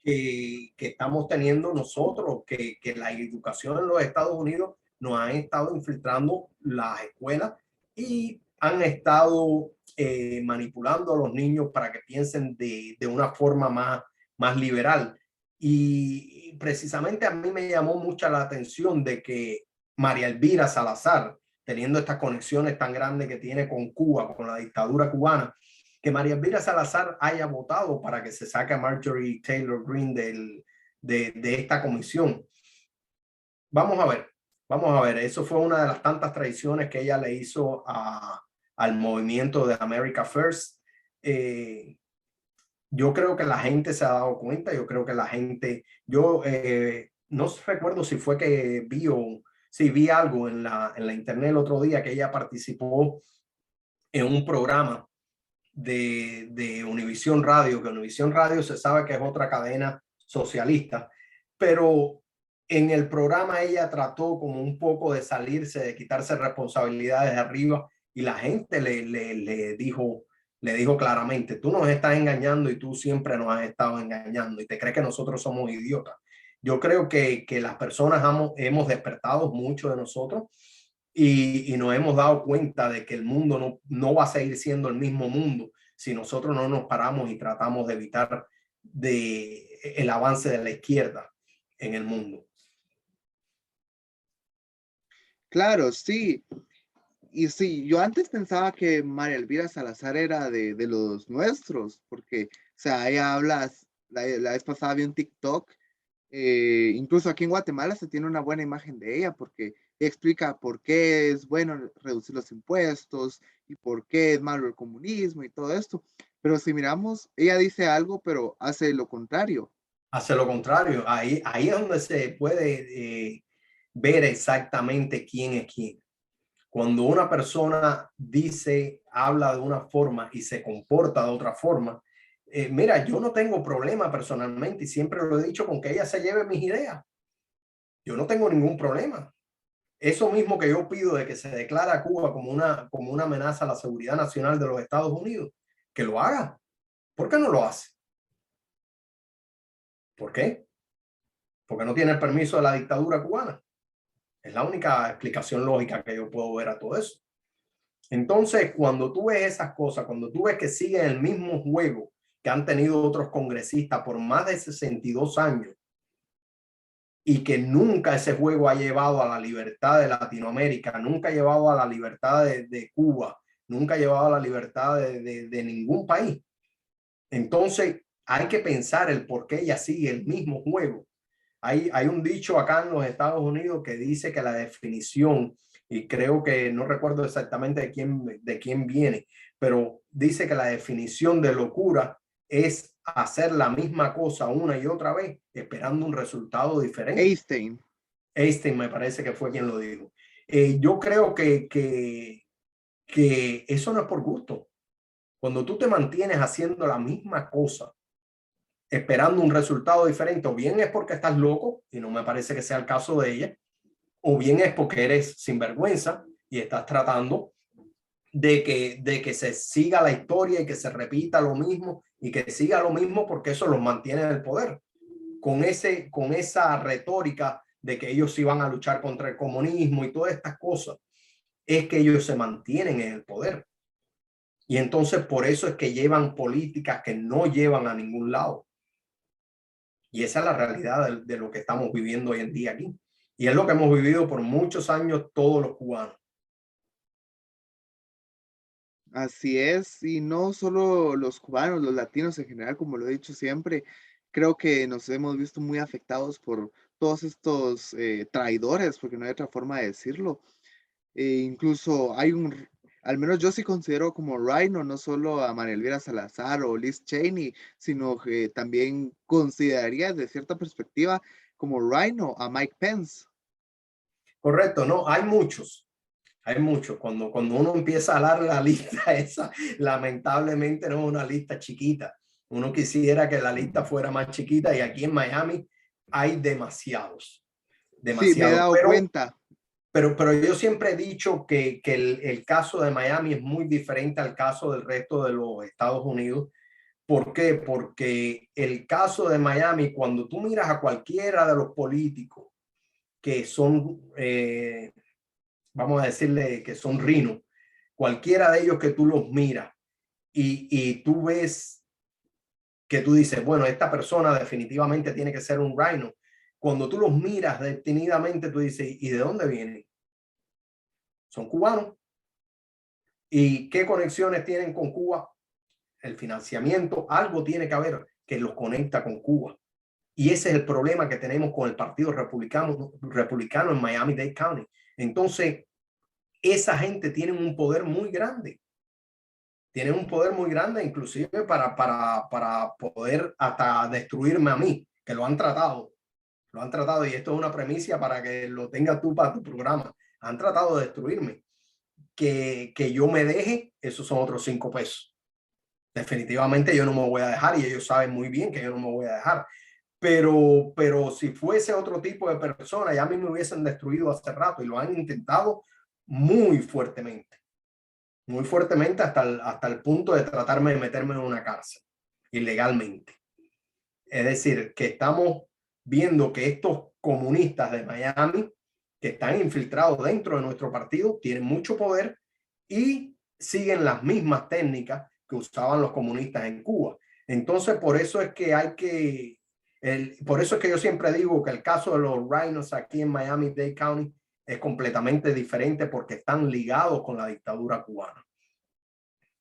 que estamos teniendo nosotros, que la educación en los Estados Unidos nos han estado infiltrando las escuelas y han estado manipulando a los niños para que piensen de una forma más liberal. Y precisamente a mí me llamó mucha la atención de que María Elvira Salazar, teniendo estas conexiones tan grandes que tiene con Cuba, con la dictadura cubana, que María Elvira Salazar haya votado para que se saque a Marjorie Taylor Greene de esta comisión. Vamos a ver, eso fue una de las tantas traiciones que ella le hizo al movimiento de America First. Yo creo que la gente se ha dado cuenta, yo creo que la gente, no recuerdo si fue que vi algo en la internet el otro día que ella participó en un programa de Univisión Radio, que Univisión Radio se sabe que es otra cadena socialista, pero en el programa ella trató como un poco de salirse, de quitarse responsabilidades de arriba, y la gente le dijo claramente: tú nos estás engañando y tú siempre nos has estado engañando y te crees que nosotros somos idiotas. Yo creo que las personas hemos despertado mucho de nosotros y nos hemos dado cuenta de que el mundo no va a seguir siendo el mismo mundo si nosotros no nos paramos y tratamos de evitar el avance de la izquierda en el mundo. Claro, sí. Y sí, yo antes pensaba que María Elvira Salazar era de los nuestros, porque, o sea, ella habla, la vez pasada vi un TikTok, incluso aquí en Guatemala se tiene una buena imagen de ella, porque explica por qué es bueno reducir los impuestos y por qué es malo el comunismo y todo esto. Pero si miramos, ella dice algo, pero hace lo contrario. Hace lo contrario, ahí es donde se puede ver exactamente quién es quién. Cuando una persona habla de una forma y se comporta de otra forma, mira, yo no tengo problema personalmente, y siempre lo he dicho, con que ella se lleve mis ideas. Yo no tengo ningún problema. Eso mismo que yo pido de que se declare a Cuba como una amenaza a la seguridad nacional de los Estados Unidos, que lo haga. ¿Por qué no lo hace? ¿Por qué? Porque no tiene el permiso de la dictadura cubana. Es la única explicación lógica que yo puedo ver a todo eso. Entonces, cuando tú ves esas cosas, cuando tú ves que siguen el mismo juego que han tenido otros congresistas por más de 62 años y que nunca ese juego ha llevado a la libertad de Latinoamérica, nunca ha llevado a la libertad de Cuba, nunca ha llevado a la libertad de ningún país, entonces hay que pensar el por qué ella sigue el mismo juego. Hay un dicho acá en los Estados Unidos que dice que la definición, y creo que no recuerdo exactamente de quién viene, pero dice que la definición de locura es hacer la misma cosa una y otra vez esperando un resultado diferente. Einstein me parece que fue quien lo dijo. Yo creo que eso no es por gusto. Cuando tú te mantienes haciendo la misma cosa esperando un resultado diferente, o bien es porque estás loco, y no me parece que sea el caso de ella, o bien es porque eres sinvergüenza y estás tratando de que se siga la historia y que se repita lo mismo y que siga lo mismo, porque eso los mantiene en el poder. con esa retórica de que ellos iban a luchar contra el comunismo y todas estas cosas, es que ellos se mantienen en el poder. Y entonces por eso es que llevan políticas que no llevan a ningún lado. Y esa es la realidad de lo que estamos viviendo hoy en día aquí. Y es lo que hemos vivido por muchos años todos los cubanos. Así es, y no solo los cubanos, los latinos en general, como lo he dicho siempre, creo que nos hemos visto muy afectados por todos estos traidores, porque no hay otra forma de decirlo. Incluso hay al menos yo sí considero como Rhino, no solo a María Elvira Salazar o Liz Cheney, sino que también consideraría de cierta perspectiva como Rhino a Mike Pence. Correcto, no, hay muchos. Hay muchos. Cuando uno empieza a dar la lista esa, lamentablemente no es una lista chiquita. Uno quisiera que la lista fuera más chiquita y aquí en Miami hay demasiados, Sí, me he demasiados. dado cuenta. Pero yo siempre he dicho que el caso de Miami es muy diferente al caso del resto de los Estados Unidos. ¿Por qué? Porque el caso de Miami, cuando tú miras a cualquiera de los políticos que son vamos a decirle que son Rino, cualquiera de ellos que tú los miras y tú ves que tú dices, bueno, esta persona definitivamente tiene que ser un Rhino. Cuando tú los miras detenidamente, tú dices, ¿y de dónde vienen? Son cubanos. ¿Y qué conexiones tienen con Cuba? El financiamiento, algo tiene que haber que los conecta con Cuba. Y ese es el problema que tenemos con el Partido Republicano en Miami-Dade County. Entonces, esa gente tiene un poder muy grande. Tienen un poder muy grande, inclusive para poder hasta destruirme a mí, que lo han tratado. Lo han tratado y esto es una premisa para que lo tengas tú para tu programa. Han tratado de destruirme. Que yo me deje, esos son otros 5 pesos. Definitivamente yo no me voy a dejar y ellos saben muy bien que yo no me voy a dejar. Pero si fuese otro tipo de persona, ya a mí me hubiesen destruido hace rato y lo han intentado muy fuertemente hasta el punto de tratarme de meterme en una cárcel ilegalmente. Es decir, que estamos viendo que estos comunistas de Miami que están infiltrados dentro de nuestro partido tienen mucho poder y siguen las mismas técnicas que usaban los comunistas en Cuba. Entonces, por eso es que por eso es que yo siempre digo que el caso de los Rhinos aquí en Miami-Dade County es completamente diferente porque están ligados con la dictadura cubana.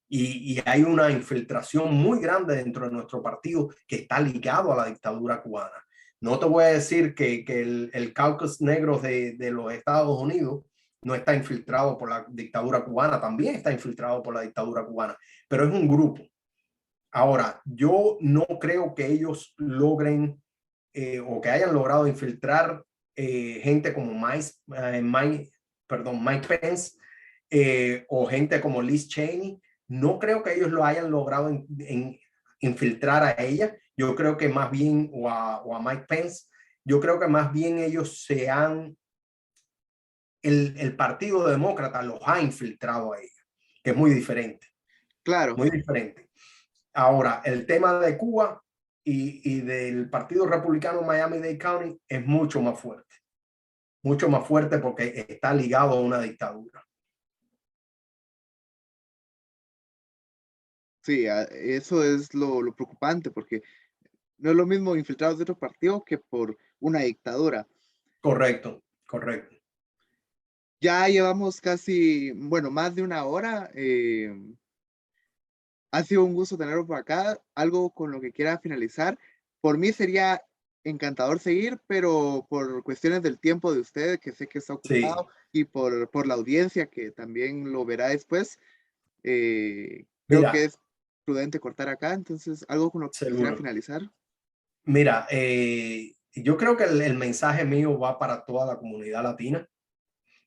Y hay una infiltración muy grande dentro de nuestro partido que está ligado a la dictadura cubana. No te voy a decir que el caucus negro de los Estados Unidos no está infiltrado por la dictadura cubana, también está infiltrado por la dictadura cubana, pero es un grupo. Ahora, yo no creo que ellos logren o que hayan logrado infiltrar gente como Mike Pence o gente como Liz Cheney. No creo que ellos lo hayan logrado en infiltrar a ella. Yo creo que más bien, o a Mike Pence, yo creo que más bien ellos el Partido Demócrata los ha infiltrado a ella, que es muy diferente. Claro. Muy diferente. Ahora, el tema de Cuba y del Partido Republicano Miami-Dade County es mucho más fuerte porque está ligado a una dictadura. Sí, eso es lo preocupante, porque no es lo mismo infiltrados de otro partido que por una dictadura. Correcto, correcto. Ya llevamos casi, bueno, más de una hora. Ha sido un gusto tenerlo por acá. Algo con lo que quiera finalizar. Por mí sería encantador seguir, pero por cuestiones del tiempo de usted, que sé que está ocupado, Sí. y por la audiencia que también lo verá después, creo que Mira, es prudente cortar acá. Entonces, algo con lo que quisiera seguro. finalizar. Mira, yo creo que el mensaje mío va para toda la comunidad latina.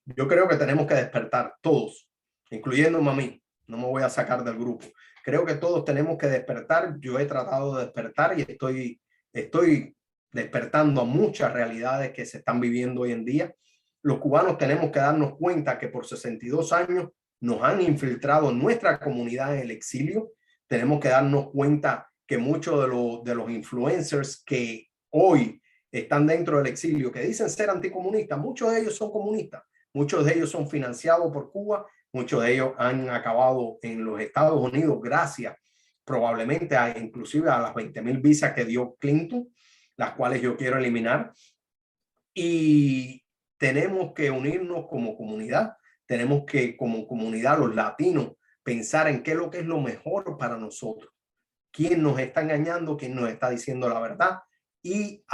Yo creo que tenemos que despertar todos, incluyéndome a mí. No me voy a sacar del grupo. Creo que todos tenemos que despertar. Yo he tratado de despertar y estoy despertando a muchas realidades que se están viviendo hoy en día. Los cubanos tenemos que darnos cuenta que por 62 años nos han infiltrado en nuestra comunidad en el exilio. Tenemos que darnos cuenta que muchos de los influencers que hoy están dentro del exilio, que dicen ser anticomunistas, muchos de ellos son comunistas, muchos de ellos son financiados por Cuba, muchos de ellos han acabado en los Estados Unidos gracias probablemente inclusive a las 20,000 visas que dio Clinton, las cuales yo quiero eliminar. Y tenemos que unirnos como comunidad, tenemos que como comunidad los latinos pensar en qué es lo mejor para nosotros, quién nos está engañando, quién nos está diciendo la verdad, y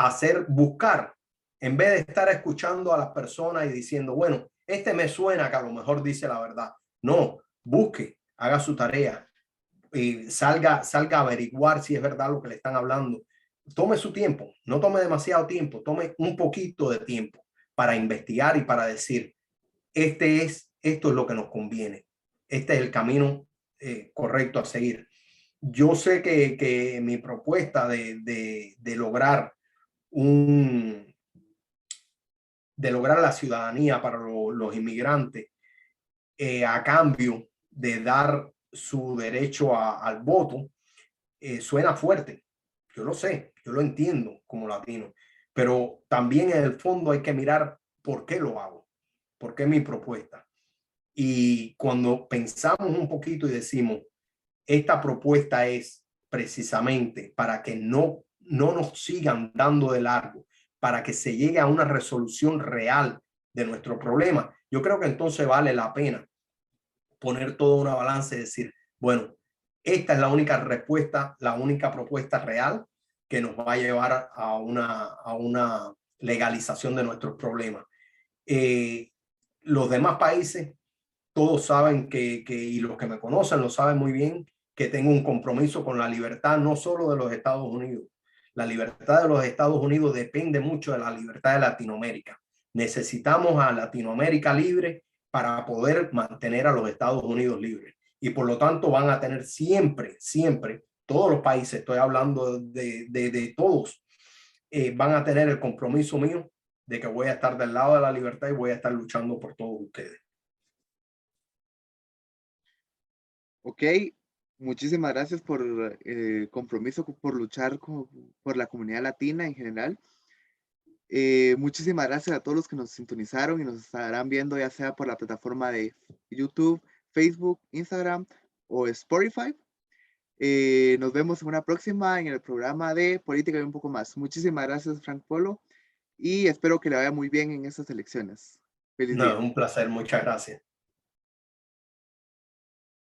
buscar, en vez de estar escuchando a las personas y diciendo, bueno, este me suena que a lo mejor dice la verdad. No, busque, haga su tarea y salga a averiguar si es verdad lo que le están hablando. Tome su tiempo, no tome demasiado tiempo, tome un poquito de tiempo para investigar y para decir, esto es lo que nos conviene, este es el camino correcto a seguir. Yo sé que mi propuesta de lograr de lograr la ciudadanía para los inmigrantes a cambio de dar su derecho al voto suena fuerte. Yo lo sé, yo lo entiendo como latino, pero también en el fondo hay que mirar por qué lo hago, por qué mi propuesta. Y cuando pensamos un poquito y decimos, esta propuesta es precisamente para que no nos sigan dando de largo, para que se llegue a una resolución real de nuestro problema, yo creo que entonces vale la pena poner todo una balanza y decir, bueno, esta es la única respuesta, la única propuesta real que nos va a llevar a una legalización de nuestros problemas. Los demás países, todos saben y los que me conocen lo saben muy bien, que tengo un compromiso con la libertad, no solo de los Estados Unidos. La libertad de los Estados Unidos depende mucho de la libertad de Latinoamérica. Necesitamos a Latinoamérica libre para poder mantener a los Estados Unidos libres. Y por lo tanto van a tener siempre, todos los países, estoy hablando de todos, van a tener el compromiso mío de que voy a estar del lado de la libertad y voy a estar luchando por todos ustedes. Ok, muchísimas gracias por compromiso, por luchar por la comunidad latina en general. Muchísimas gracias a todos los que nos sintonizaron y nos estarán viendo ya sea por la plataforma de YouTube, Facebook, Instagram o Spotify. Nos vemos en una próxima en el programa de Política y un poco más. Muchísimas gracias, Frank Polo, y espero que le vaya muy bien en estas elecciones. Feliz No, día. un placer, muchas gracias.